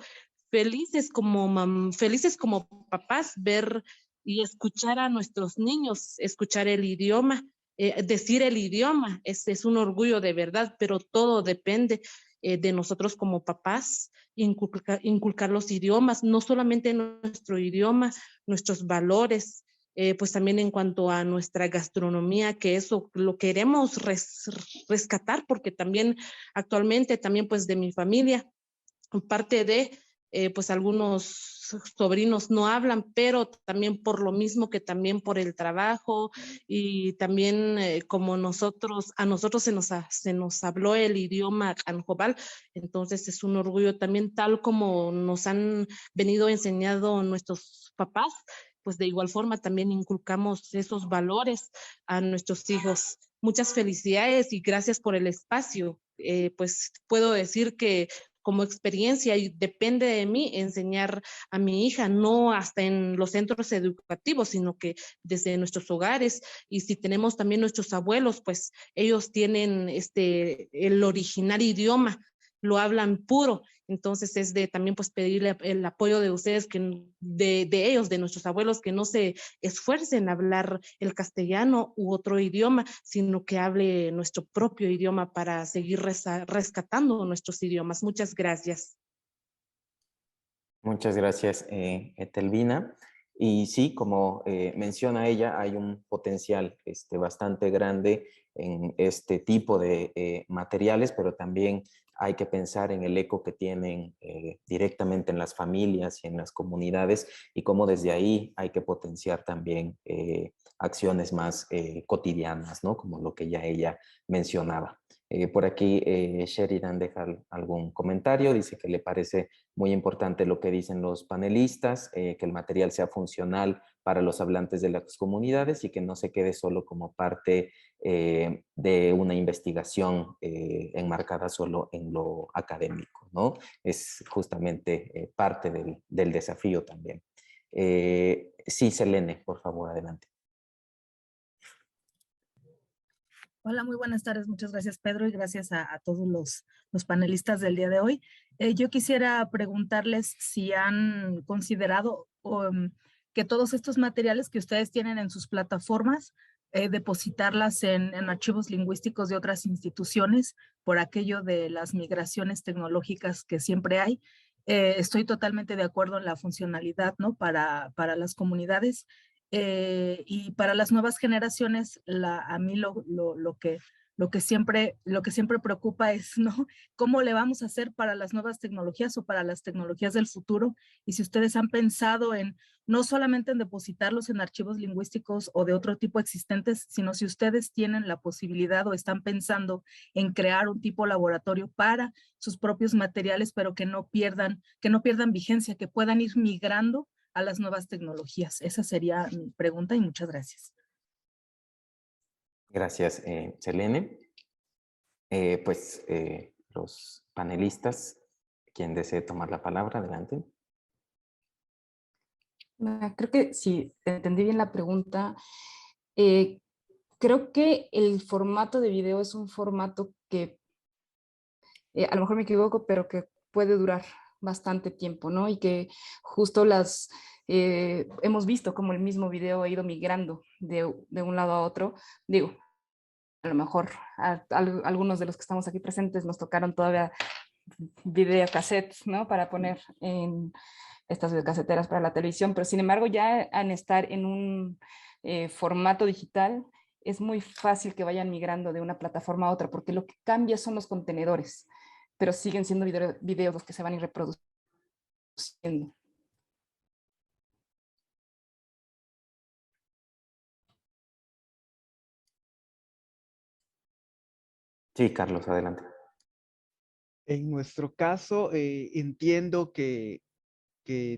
felices como papás ver y escuchar a nuestros niños, escuchar el idioma, decir el idioma, es un orgullo de verdad, pero todo depende de nosotros como papás, inculcar los idiomas, no solamente nuestro idioma, nuestros valores, pues también en cuanto a nuestra gastronomía, que eso lo queremos rescatar, porque también actualmente, también pues de mi familia, parte de pues algunos sobrinos no hablan, pero también por lo mismo que también por el trabajo y también como a nosotros se nos habló el idioma Canjobal, entonces es un orgullo también tal como nos han venido enseñando nuestros papás, pues de igual forma también inculcamos esos valores a nuestros hijos. Muchas felicidades y gracias por el espacio. Pues puedo decir que como experiencia y depende de mí enseñar a mi hija, no hasta en los centros educativos, sino que desde nuestros hogares. Y si tenemos también nuestros abuelos, pues ellos tienen el original idioma, lo hablan puro. Entonces es de también pues pedirle el apoyo de ustedes, de ellos, de nuestros abuelos, que no se esfuercen en hablar el castellano u otro idioma, sino que hable nuestro propio idioma para seguir rescatando nuestros idiomas. Muchas gracias. Muchas gracias, Etelvina. Y sí, como menciona ella, hay un potencial bastante grande en este tipo de materiales, pero también hay que pensar en el eco que tienen directamente en las familias y en las comunidades y cómo desde ahí hay que potenciar también acciones más cotidianas, ¿no? Como lo que ya ella mencionaba. Por aquí Sheridan deja algún comentario, dice que le parece muy importante lo que dicen los panelistas, que el material sea funcional para los hablantes de las comunidades y que no se quede solo como parte de una investigación enmarcada solo en lo académico, ¿no? Es justamente parte del desafío también. Sí, Selene, por favor, adelante. Hola, muy buenas tardes. Muchas gracias, Pedro, y gracias a todos los panelistas del día de hoy. Yo quisiera preguntarles si han considerado que todos estos materiales que ustedes tienen en sus plataformas, depositarlas en archivos lingüísticos de otras instituciones por aquello de las migraciones tecnológicas que siempre hay. Estoy totalmente de acuerdo en la funcionalidad, ¿no? Para las comunidades. Y para las nuevas generaciones, a mí lo que siempre preocupa es, ¿no? ¿Cómo le vamos a hacer para las nuevas tecnologías o para las tecnologías del futuro? Y si ustedes han pensado en no solamente en depositarlos en archivos lingüísticos o de otro tipo existentes, sino si ustedes tienen la posibilidad o están pensando en crear un tipo laboratorio para sus propios materiales, pero que no pierdan vigencia, que puedan ir migrando a las nuevas tecnologías. Esa sería mi pregunta y muchas gracias. Gracias, Selene. Los panelistas, quien desee tomar la palabra, adelante. Creo que si entendí bien la pregunta, creo que el formato de video es un formato que, a lo mejor me equivoco, pero que puede durar bastante tiempo, ¿no? Y que justo hemos visto como el mismo video ha ido migrando de un lado a otro. Digo, a lo mejor algunos de los que estamos aquí presentes nos tocaron todavía videocassettes, ¿no? Para poner en estas videocaseteras para la televisión, pero sin embargo ya al estar en un formato digital es muy fácil que vayan migrando de una plataforma a otra, porque lo que cambia son los contenedores, pero siguen siendo videos los que se van a ir reproduciendo. Sí, Carlos, adelante. En nuestro caso, entiendo que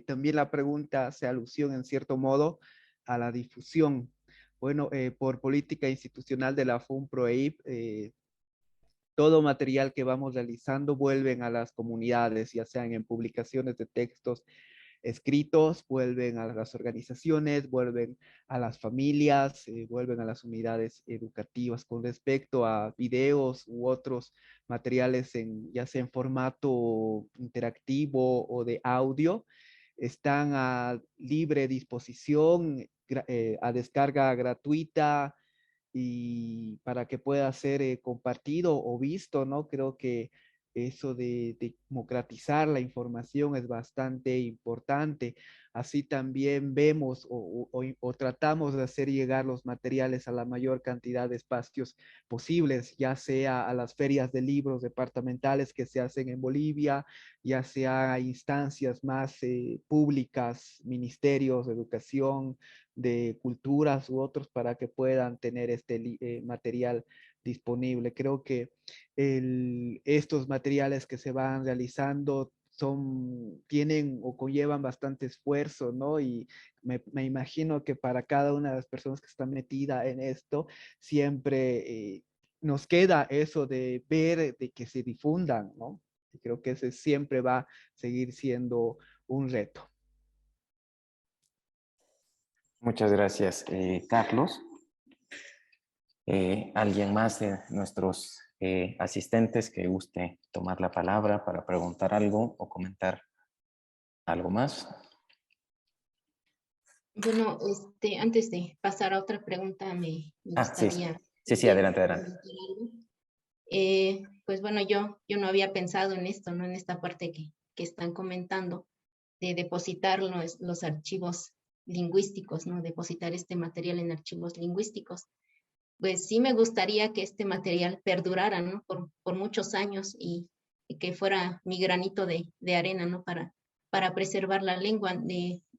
también la pregunta hace alusión en cierto modo a la difusión. Bueno, por política institucional de la FUNPROEIP, todo material que vamos realizando vuelven a las comunidades, ya sean en publicaciones de textos escritos, vuelven a las organizaciones, vuelven a las familias, vuelven a las unidades educativas. Con respecto a videos u otros materiales, ya sea en formato interactivo o de audio, están a libre disposición, a descarga gratuita y para que pueda ser compartido o visto, ¿no? Creo que eso de democratizar la información es bastante importante. Así también vemos o tratamos de hacer llegar los materiales a la mayor cantidad de espacios posibles, ya sea a las ferias de libros departamentales que se hacen en Bolivia, ya sea a instancias más públicas, ministerios de educación, de culturas u otros, para que puedan tener este material disponible. Creo que estos materiales que se van realizando tienen o conllevan bastante esfuerzo, ¿no? Y me imagino que para cada una de las personas que está metida en esto, siempre nos queda eso de ver, de que se difundan, ¿no? Y creo que ese siempre va a seguir siendo un reto. Muchas gracias, Carlos. ¿Alguien más de nuestros asistentes que guste tomar la palabra para preguntar algo o comentar algo más? Bueno, antes de pasar a otra pregunta, me Sí, gustaría sí, adelante, adelante. comentar algo. Pues bueno, yo no había pensado en esto, ¿no? En esta parte que están comentando, de depositar los archivos lingüísticos, ¿no? Depositar este material en archivos lingüísticos. Pues sí me gustaría que este material perdurara, ¿no? Por muchos años y que fuera mi granito de arena, ¿no? Para preservar la lengua.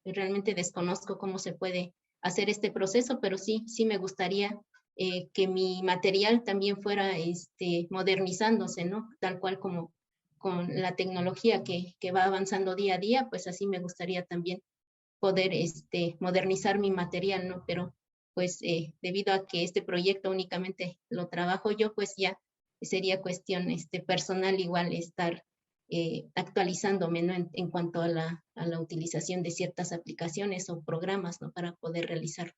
Realmente desconozco cómo se puede hacer este proceso, pero sí me gustaría que mi material también fuera modernizándose, ¿no? Tal cual como con la tecnología que va avanzando día a día, pues así me gustaría también poder modernizar mi material, ¿no? Pero pues debido a que este proyecto únicamente lo trabajo yo, pues ya sería cuestión personal igual estar actualizándome, ¿no? En cuanto a la utilización de ciertas aplicaciones o programas, ¿no? Para poder realizar.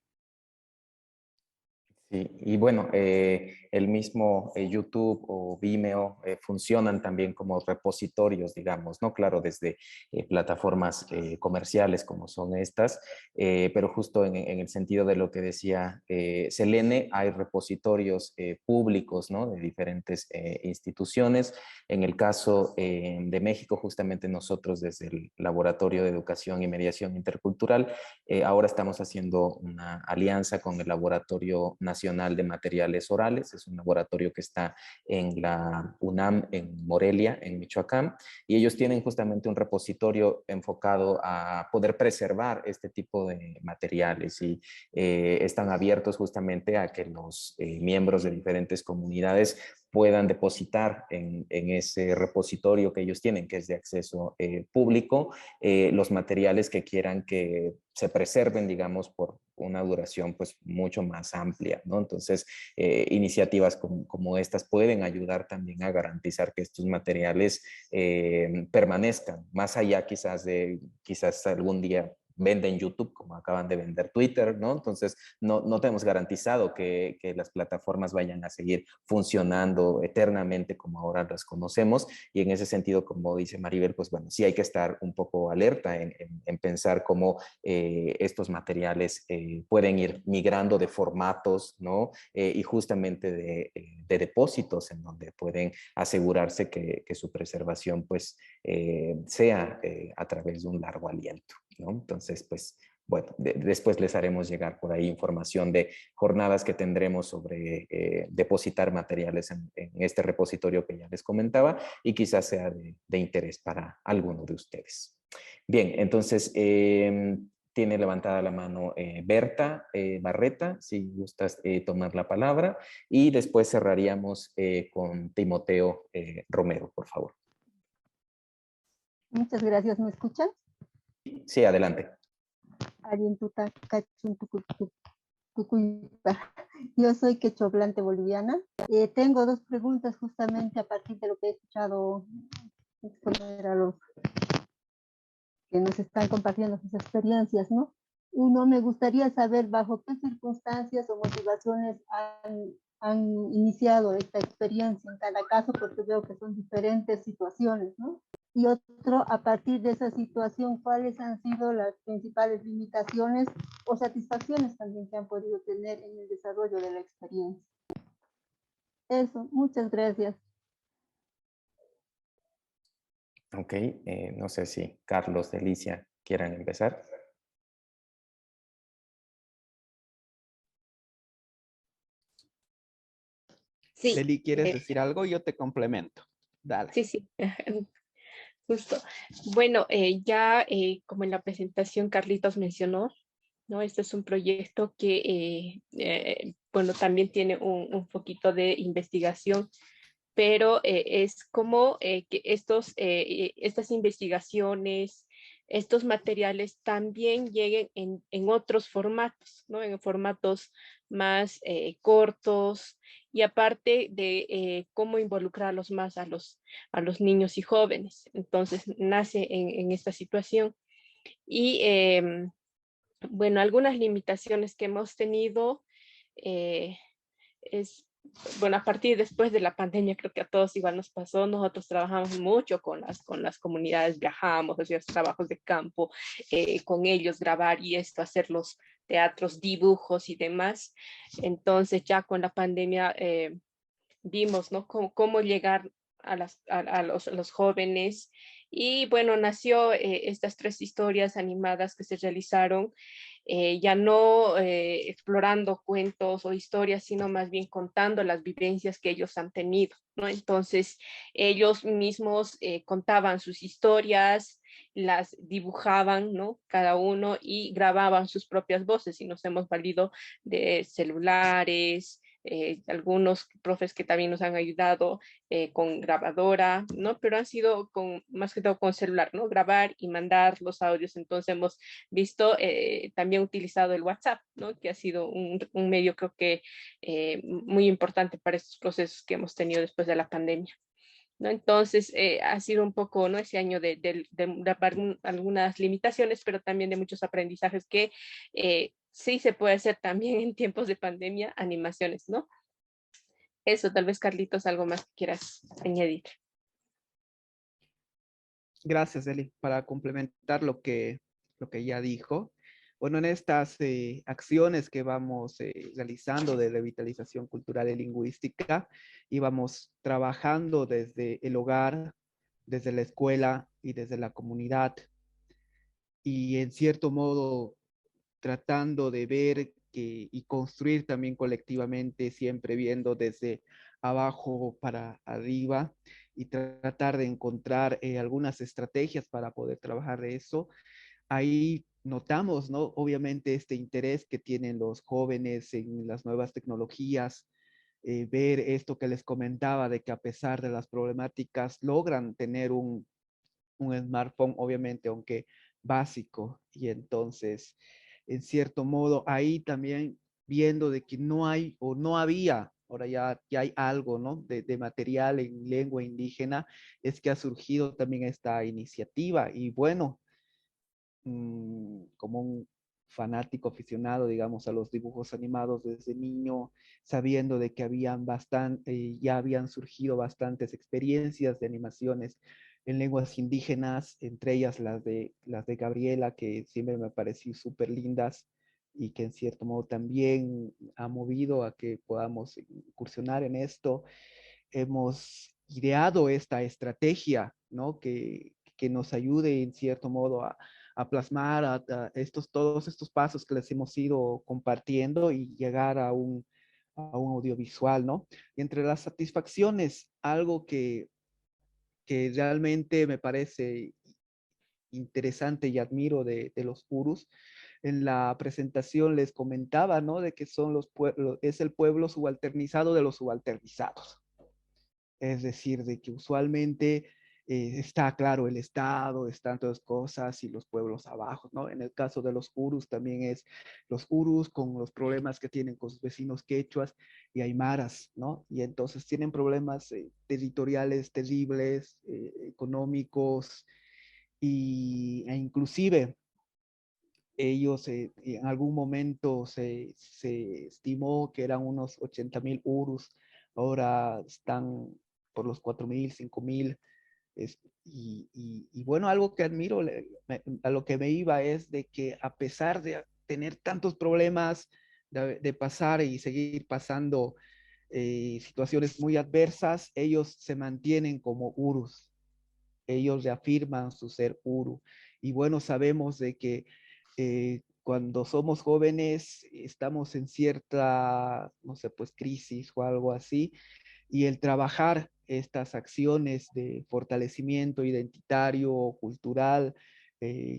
Sí, y bueno, el mismo YouTube o Vimeo funcionan también como repositorios, digamos, ¿no? Claro, desde plataformas comerciales como son estas, pero justo en el sentido de lo que decía Selene, hay repositorios públicos, ¿no? De diferentes instituciones. En el caso de México, justamente nosotros desde el Laboratorio de Educación y Mediación Intercultural, ahora estamos haciendo una alianza con el Laboratorio Nacional de Materiales Orales. Es un laboratorio que está en la UNAM en Morelia, en Michoacán, y ellos tienen justamente un repositorio enfocado a poder preservar este tipo de materiales y están abiertos justamente a que los miembros de diferentes comunidades puedan depositar en ese repositorio que ellos tienen, que es de acceso público, los materiales que quieran que se preserven, digamos, por una duración pues mucho más amplia, ¿no? Entonces, iniciativas como estas pueden ayudar también a garantizar que estos materiales permanezcan, más allá quizás algún día venden YouTube como acaban de vender Twitter, ¿no? Entonces, no tenemos garantizado que las plataformas vayan a seguir funcionando eternamente como ahora las conocemos, y en ese sentido, como dice Maribel, pues bueno, sí hay que estar un poco alerta en pensar cómo estos materiales pueden ir migrando de formatos, ¿no? Y justamente de depósitos en donde pueden asegurarse que su preservación pues sea a través de un largo aliento, ¿no? Entonces, pues, bueno, después les haremos llegar por ahí información de jornadas que tendremos sobre depositar materiales en este repositorio que ya les comentaba y quizás sea de interés para alguno de ustedes. Bien, entonces, tiene levantada la mano Berta Barreta, si gustas tomar la palabra, y después cerraríamos con Timoteo Romero, por favor. Muchas gracias, ¿me escuchan? Sí, adelante. Yo soy quechohablante boliviana. Tengo dos preguntas justamente a partir de lo que he escuchado exponer a los que nos están compartiendo sus experiencias, ¿no? Uno, me gustaría saber bajo qué circunstancias o motivaciones han iniciado esta experiencia en cada caso, porque veo que son diferentes situaciones, ¿no? Y otro, a partir de esa situación, ¿cuáles han sido las principales limitaciones o satisfacciones también que han podido tener en el desarrollo de la experiencia? Eso, muchas gracias. Ok, no sé si Carlos, Delicia quieran empezar. Sí, Deli, ¿quieres decir algo? Yo te complemento. Dale. sí, sí, justo. Bueno, ya como en la presentación Carlitos mencionó, ¿no? Este es un proyecto que, bueno, también tiene un poquito de investigación, pero es como que estas investigaciones, estos materiales también lleguen en otros formatos, ¿no? En formatos más cortos y aparte de cómo involucrarlos más a los niños y jóvenes. Entonces, nace en esta situación. Y bueno, algunas limitaciones que hemos tenido eh, es, bueno, a partir después de la pandemia, creo que a todos igual nos pasó, nosotros trabajamos mucho con las comunidades, viajamos, hacíamos trabajos de campo, con ellos grabar y esto, hacer los teatros, dibujos y demás. Entonces ya con la pandemia vimos, ¿no? Cómo llegar a los jóvenes. Y bueno, nació estas 3 historias animadas que se realizaron, ya no explorando cuentos o historias, sino más bien contando las vivencias que ellos han tenido, ¿no? Entonces, ellos mismos contaban sus historias, las dibujaban, ¿no? Cada uno y grababan sus propias voces y nos hemos valido de celulares, algunos profes que también nos han ayudado con grabadora, ¿no? Pero han sido más que todo con celular, ¿no? Grabar y mandar los audios. Entonces hemos visto también utilizado el WhatsApp, ¿no? Que ha sido un medio creo que muy importante para estos procesos que hemos tenido después de la pandemia. ¿No? Entonces, ha sido un poco, ¿no? Ese año de algunas limitaciones, pero también de muchos aprendizajes que sí se puede hacer también en tiempos de pandemia, animaciones, ¿no? Eso, tal vez Carlitos, algo más que quieras añadir. Gracias, Eli, para complementar lo que ya dijo. Bueno, en estas acciones que vamos realizando de revitalización cultural y lingüística, íbamos trabajando desde el hogar, desde la escuela y desde la comunidad, y en cierto modo tratando de ver y construir también colectivamente, siempre viendo desde abajo para arriba y tratar de encontrar algunas estrategias para poder trabajar de eso. Ahí notamos, ¿no? Obviamente este interés que tienen los jóvenes en las nuevas tecnologías, ver esto que les comentaba, de que a pesar de las problemáticas logran tener un smartphone, obviamente, aunque básico, y entonces, en cierto modo, ahí también viendo de que no hay o no había, ahora ya hay algo, ¿no? De material en lengua indígena, es que ha surgido también esta iniciativa, y bueno, como un fanático aficionado, digamos, a los dibujos animados desde niño, sabiendo de que ya habían surgido bastantes experiencias de animaciones en lenguas indígenas, entre ellas las de Gabriela, que siempre me pareció súper lindas y que en cierto modo también ha movido a que podamos incursionar en esto. Hemos ideado esta estrategia, ¿no? Que nos ayude en cierto modo a plasmar todos estos pasos que les hemos ido compartiendo y llegar a un audiovisual, ¿no? Y entre las satisfacciones, algo que realmente me parece interesante y admiro de los Urus, en la presentación les comentaba, ¿no? De que son es el pueblo subalternizado de los subalternizados. Es decir, de que usualmente está claro el Estado, están todas cosas y los pueblos abajo, ¿no? En el caso de los Urus también es los Urus con los problemas que tienen con sus vecinos quechuas y aymaras, ¿no? Y entonces tienen problemas territoriales terribles, económicos e inclusive ellos en algún momento se estimó que eran unos 80,000 urus, ahora están por los 4,000, 5,000. Y bueno, algo que admiro, a lo que me iba es de que a pesar de tener tantos problemas, de pasar y seguir pasando situaciones muy adversas, ellos se mantienen como urus. ellos reafirman su ser Uru. Y bueno, sabemos de que cuando somos jóvenes estamos en cierta, no sé, pues crisis o algo así, y el trabajar estas acciones de fortalecimiento identitario o cultural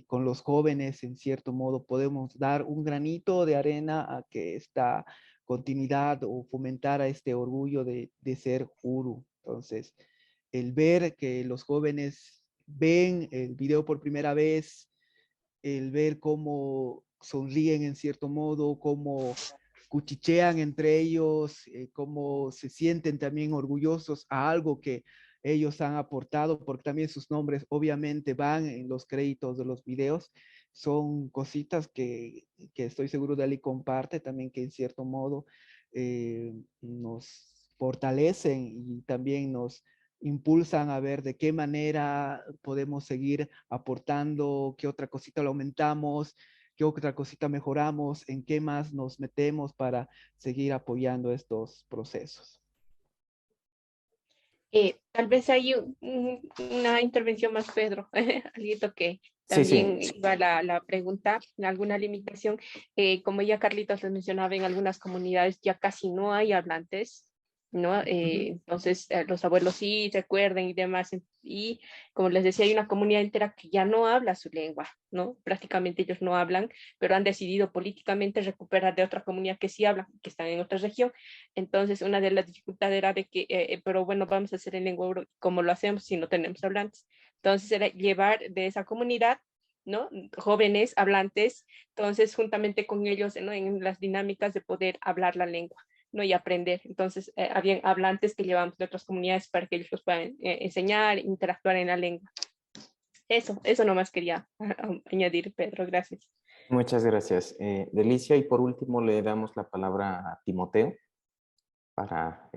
con los jóvenes, en cierto modo, podemos dar un granito de arena a que esta continuidad o fomentar a este orgullo de ser Uru. Entonces, el ver que los jóvenes ven el video por primera vez, el ver cómo sonríen en cierto modo, cómo cuchichean entre ellos, cómo se sienten también orgullosos a algo que ellos han aportado, porque también sus nombres obviamente van en los créditos de los videos. Son cositas que estoy seguro de Ali comparte también, que en cierto modo nos fortalecen y también nos impulsan a ver de qué manera podemos seguir aportando, qué otra cosita lo aumentamos, qué otra cosita mejoramos, en qué más nos metemos para seguir apoyando estos procesos. Tal vez hay una intervención más, Pedro, algo que también Sí. iba la pregunta, alguna limitación. Como ya Carlitos les mencionaba, en algunas comunidades ya casi no hay hablantes, ¿no? Entonces, los abuelos sí recuerden y demás. Y como les decía, hay una comunidad entera que ya no habla su lengua, ¿no? Prácticamente ellos no hablan, pero han decidido políticamente recuperar de otra comunidad que sí habla, que están en otra región. Entonces, una de las dificultades era de que, pero bueno, vamos a hacer en lengua euro, ¿cómo lo hacemos si no tenemos hablantes? Entonces, era llevar de esa comunidad, ¿no? Jóvenes hablantes, entonces, juntamente con ellos, ¿no? En las dinámicas de poder hablar la lengua, ¿no? Y aprender. Entonces, había hablantes que llevamos de otras comunidades para que ellos los puedan enseñar, interactuar en la lengua. Eso nomás quería añadir, Pedro, gracias. Muchas gracias, Delicia. Y por último le damos la palabra a Timoteo para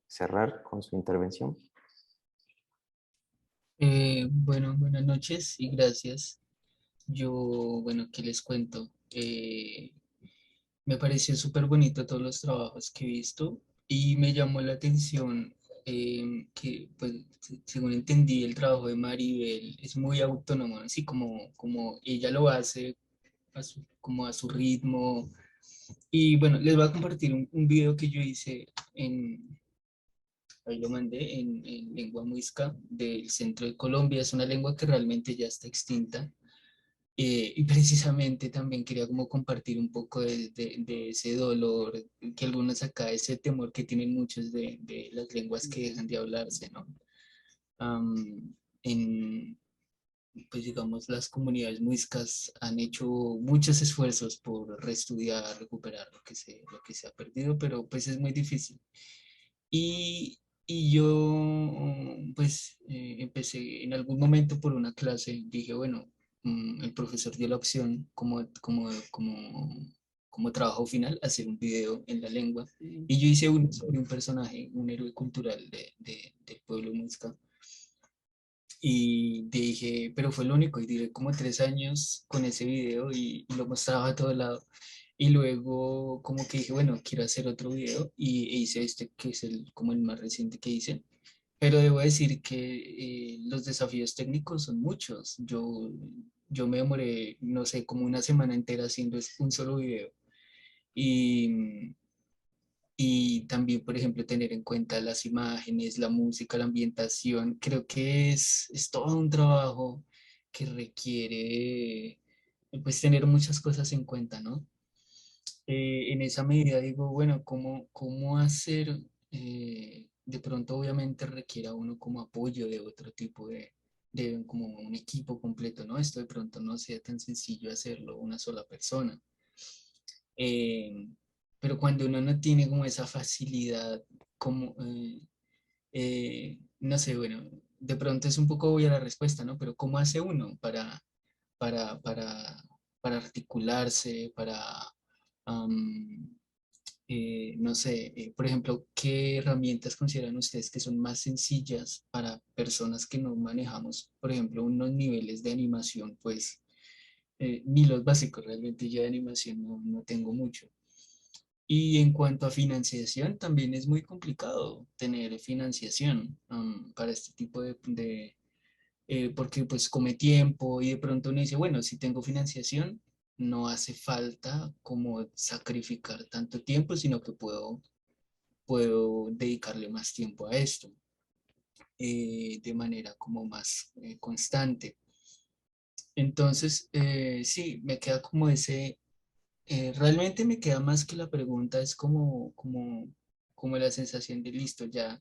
cerrar con su intervención. Bueno, buenas noches y gracias. Yo, bueno, ¿qué les cuento? Me pareció súper bonito todos los trabajos que he visto y me llamó la atención que, pues, según entendí, el trabajo de Maribel es muy autónomo, así como ella lo hace como a su ritmo. Y bueno, les voy a compartir un video que yo hice ahí lo mandé en lengua muisca del centro de Colombia. Es una lengua que realmente ya está extinta. Y precisamente también quería como compartir un poco de ese dolor que algunos acá, ese temor que tienen muchos de las lenguas que dejan de hablarse, ¿no? En, pues digamos, las comunidades muiscas han hecho muchos esfuerzos por reestudiar, recuperar lo que se ha perdido, pero pues es muy difícil. Y yo, pues, empecé en algún momento por una clase, dije, bueno, el profesor dio la opción como trabajo final, hacer un video en la lengua. Y yo hice uno sobre un personaje, un héroe cultural del pueblo muisca. Y dije, pero fue lo único, y duré como 3 años con ese video y lo mostraba a todo lado. Y luego como que dije, bueno, quiero hacer otro video e hice este que es como el más reciente que hice. Pero debo decir que los desafíos técnicos son muchos. Yo me demoré, no sé, como una semana entera haciendo un solo video. Y, y también, por ejemplo, tener en cuenta las imágenes, la música, la ambientación. Creo que es todo un trabajo que requiere, pues, tener muchas cosas en cuenta, ¿no? En esa medida digo, bueno, ¿cómo hacer? De pronto obviamente requiere a uno como apoyo de otro tipo de como un equipo completo, ¿no? Esto de pronto no sea tan sencillo hacerlo una sola persona. Eh, pero cuando uno no tiene como esa facilidad, como, no sé, bueno, de pronto es un poco obvia la respuesta, ¿no? Pero ¿cómo hace uno para, para, para articularse, am, no sé, por ejemplo, ¿qué herramientas consideran ustedes que son más sencillas para personas que no manejamos, por ejemplo, unos niveles de animación, pues, ni los básicos, realmente yo de animación no tengo mucho? Y en cuanto a financiación, también es muy complicado tener financiación para este tipo porque pues come tiempo y de pronto uno dice, bueno, si tengo financiación, no hace falta como sacrificar tanto tiempo, sino que puedo dedicarle más tiempo a esto de manera como más constante. Entonces, sí, me queda como realmente me queda más que la pregunta, es como la sensación de listo, ya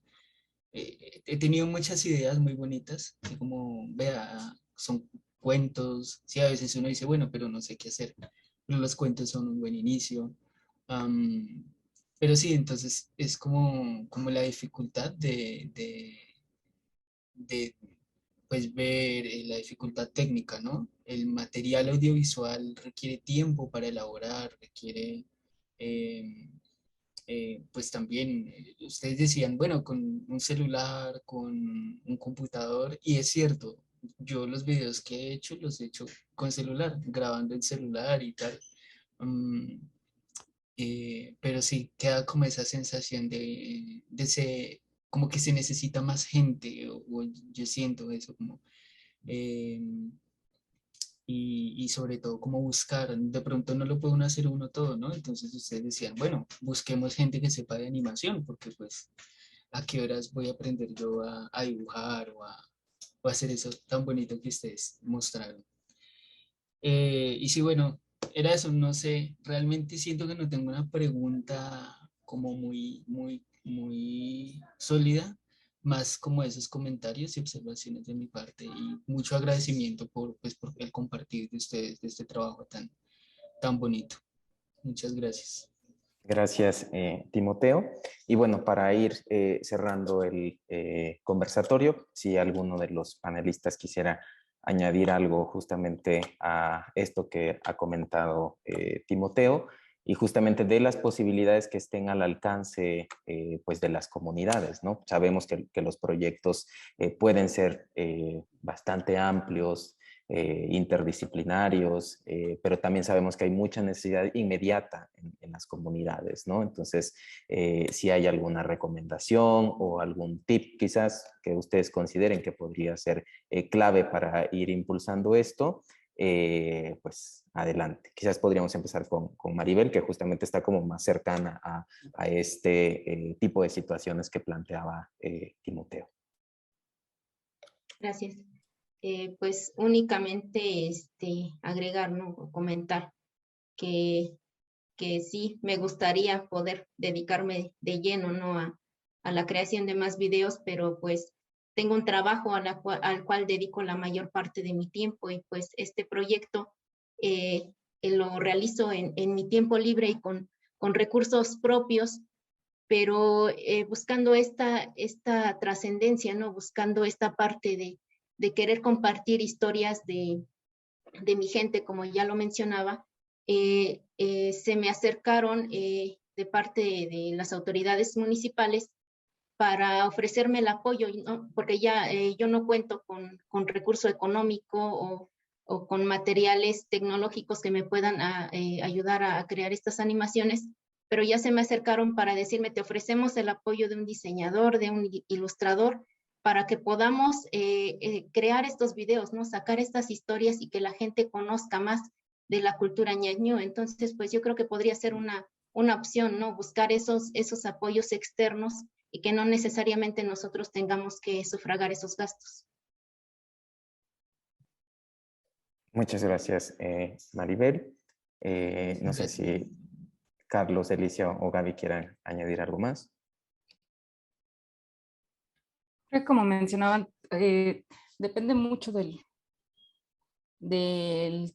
he tenido muchas ideas muy bonitas, y como, vea, son cuentos, sí, a veces uno dice, bueno, pero no sé qué hacer, pero los cuentos son un buen inicio. Am, pero sí, entonces es como la dificultad de pues ver la dificultad técnica, ¿no? El material audiovisual requiere tiempo para elaborar, requiere, eh, pues también, ustedes decían, bueno, con un celular, con un computador, y es cierto, yo los videos que he hecho los he hecho con celular, grabando en celular y tal. Mm, pero sí, queda como esa sensación como que se necesita más gente, o yo siento eso como, eh, y sobre todo como buscar, de pronto no lo puede uno hacer uno todo, ¿no? Entonces ustedes decían, bueno, busquemos gente que sepa de animación, porque pues, ¿a qué horas voy a aprender yo a dibujar o a hacer eso tan bonito que ustedes mostraron? Y sí, bueno, era eso, no sé, realmente siento que no tengo una pregunta como muy sólida, más como esos comentarios y observaciones de mi parte, y mucho agradecimiento pues, por el compartir de ustedes de este trabajo tan bonito. Muchas gracias. Gracias, Timoteo. Y bueno, para ir cerrando el conversatorio, si alguno de los panelistas quisiera añadir algo justamente a esto que ha comentado Timoteo, y justamente de las posibilidades que estén al alcance pues de las comunidades, ¿no? Sabemos que los proyectos pueden ser bastante amplios, interdisciplinarios, pero también sabemos que hay mucha necesidad inmediata en las comunidades, ¿no? Entonces, si hay alguna recomendación o algún tip quizás que ustedes consideren que podría ser clave para ir impulsando esto, pues adelante. Quizás podríamos empezar con Maribel, que justamente está como más cercana a este tipo de situaciones que planteaba Timoteo. Gracias. Pues únicamente agregar, ¿no? O comentar que sí me gustaría poder dedicarme de lleno, ¿no? a la creación de más videos, pero pues tengo un trabajo al cual dedico la mayor parte de mi tiempo, y pues este proyecto lo realizo en mi tiempo libre y con recursos propios, pero buscando esta trascendencia, ¿no? Buscando esta parte de querer compartir historias de mi gente, como ya lo mencionaba. Se me acercaron de parte de las autoridades municipales para ofrecerme el apoyo, ¿no? Porque ya yo no cuento con recurso económico o con materiales tecnológicos que me puedan ayudar a crear estas animaciones, pero ya se me acercaron para decirme, te ofrecemos el apoyo de un diseñador, de un ilustrador, para que podamos crear estos videos, ¿no? Sacar estas historias y que la gente conozca más de la cultura ñañú. Entonces, pues yo creo que podría ser una opción, ¿no? Buscar esos apoyos externos y que no necesariamente nosotros tengamos que sufragar esos gastos. Muchas gracias, Maribel. No sé si Carlos, Alicia o Gaby quieran añadir algo más. Como mencionaban, depende mucho del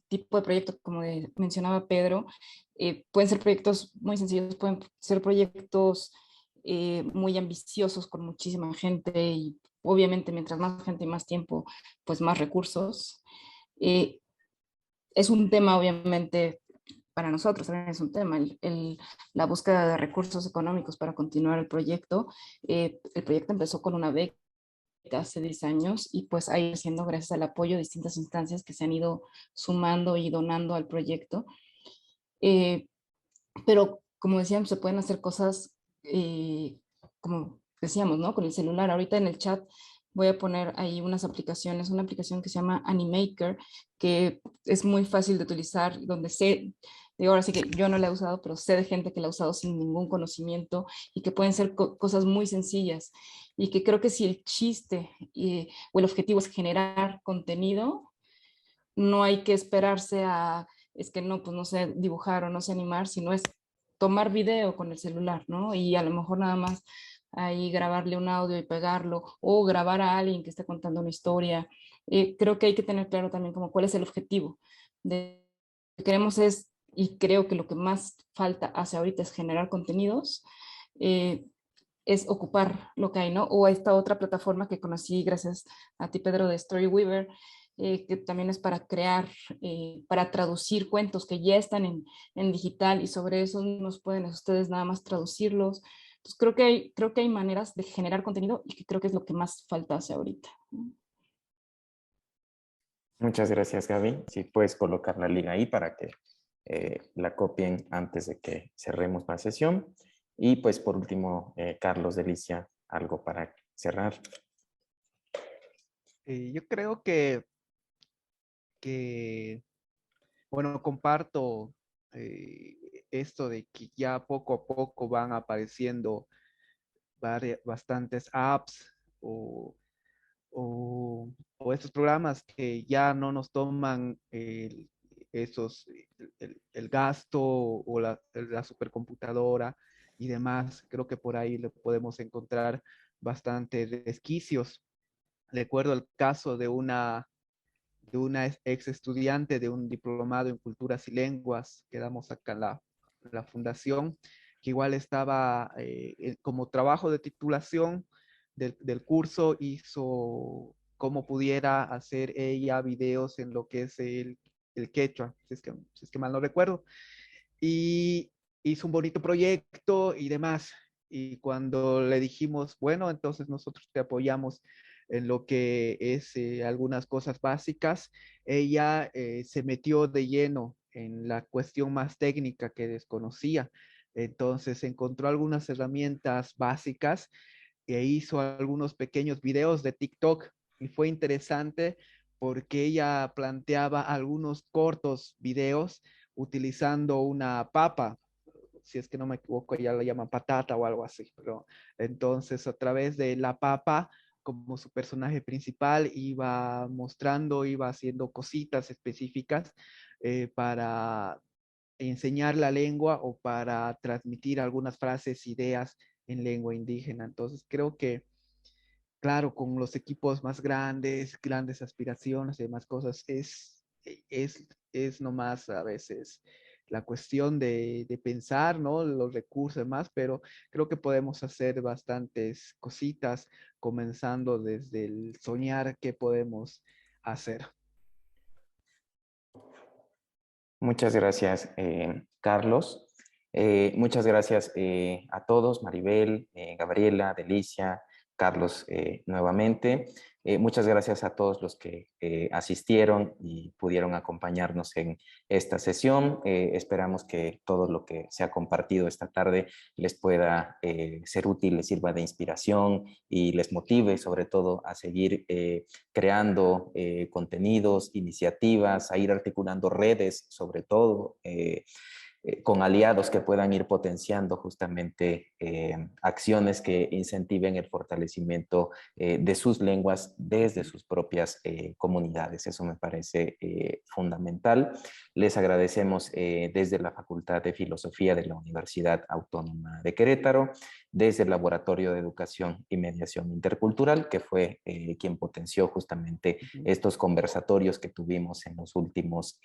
tipo de proyecto, como mencionaba Pedro. Pueden ser proyectos muy sencillos, pueden ser proyectos muy ambiciosos con muchísima gente, y obviamente mientras más gente y más tiempo, pues más recursos. Es un tema, obviamente, para nosotros también es un tema, la búsqueda de recursos económicos para continuar el proyecto. El proyecto empezó con una beca hace 10 años y pues ha ido siendo gracias al apoyo de distintas instancias que se han ido sumando y donando al proyecto. Pero como decíamos, se pueden hacer cosas como decíamos, ¿no? Con el celular. Ahorita en el chat voy a poner ahí unas aplicaciones, una aplicación que se llama Animaker, que es muy fácil de utilizar, donde sé, digo, ahora sí que yo no la he usado, pero sé de gente que la ha usado sin ningún conocimiento y que pueden ser cosas muy sencillas y que creo que si el chiste o el objetivo es generar contenido, no hay que esperarse a, es que no, pues no sé dibujar o no sé animar, sino es tomar video con el celular, ¿no? Y a lo mejor nada más ahí grabarle un audio y pegarlo, o grabar a alguien que esté contando una historia. Creo que hay que tener claro también como cuál es el objetivo. Lo que queremos es, y creo que lo que más falta hace ahorita es generar contenidos, es ocupar lo que hay, ¿no? O esta otra plataforma que conocí gracias a ti, Pedro, de Storyweaver, que también es para crear, para traducir cuentos que ya están en digital y sobre eso nos pueden ustedes nada más traducirlos. Entonces creo que hay maneras de generar contenido y que creo que es lo que más falta hace ahorita. Muchas gracias, Gaby. Si puedes colocar la liga ahí para que la copien antes de que cerremos la sesión. Y pues por último, Carlos, Delicia, algo para cerrar. Yo creo que bueno, comparto esto de que ya poco a poco van apareciendo bastantes apps o estos programas que ya no nos toman el gasto o la supercomputadora y demás. Creo que por ahí le podemos encontrar bastante resquicios. Recuerdo el caso de una ex estudiante de un diplomado en culturas y lenguas que damos acá en la fundación, que igual estaba como trabajo de titulación del curso, hizo cómo pudiera hacer ella videos en lo que es el quechua, si es que mal no recuerdo, y hizo un bonito proyecto y demás. Y cuando le dijimos, bueno, entonces nosotros te apoyamos en lo que es algunas cosas básicas, ella se metió de lleno en la cuestión más técnica que desconocía. Entonces encontró algunas herramientas básicas e hizo algunos pequeños videos de TikTok y fue interesante porque ella planteaba algunos cortos videos utilizando una papa, si es que no me equivoco, ella la llama patata o algo así, pero entonces a través de la papa como su personaje principal iba mostrando, iba haciendo cositas específicas para enseñar la lengua o para transmitir algunas frases, ideas en lengua indígena. Entonces creo que, claro, con los equipos más grandes, grandes aspiraciones y demás cosas, es nomás a veces la cuestión de pensar, ¿no? Los recursos y demás, pero creo que podemos hacer bastantes cositas, comenzando desde el soñar qué podemos hacer. Muchas gracias, Carlos. Muchas gracias a todos, Maribel, Gabriela, Delicia, Carlos nuevamente. Muchas gracias a todos los que asistieron y pudieron acompañarnos en esta sesión. Esperamos que todo lo que se ha compartido esta tarde les pueda ser útil, les sirva de inspiración y les motive sobre todo a seguir creando contenidos, iniciativas, a ir articulando redes sobre todo, con aliados que puedan ir potenciando justamente acciones que incentiven el fortalecimiento de sus lenguas desde sus propias comunidades. Eso me parece fundamental. Les agradecemos desde la Facultad de Filosofía de la Universidad Autónoma de Querétaro, desde el Laboratorio de Educación y Mediación Intercultural, que fue quien potenció justamente estos conversatorios que tuvimos en los últimos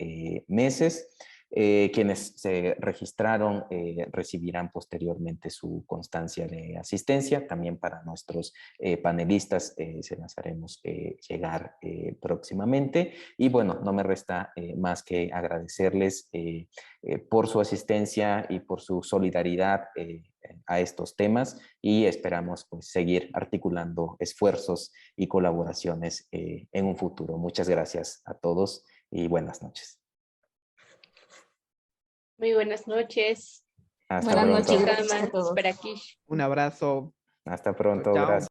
meses. Quienes se registraron recibirán posteriormente su constancia de asistencia. También para nuestros panelistas se las haremos llegar próximamente. Y bueno, no me resta más que agradecerles por su asistencia y por su solidaridad a estos temas, y esperamos pues, seguir articulando esfuerzos y colaboraciones en un futuro. Muchas gracias a todos y buenas noches. Muy buenas noches. Hasta pronto. Buenas noches, gracias a todos. Un abrazo. Hasta pronto, Chao. gracias.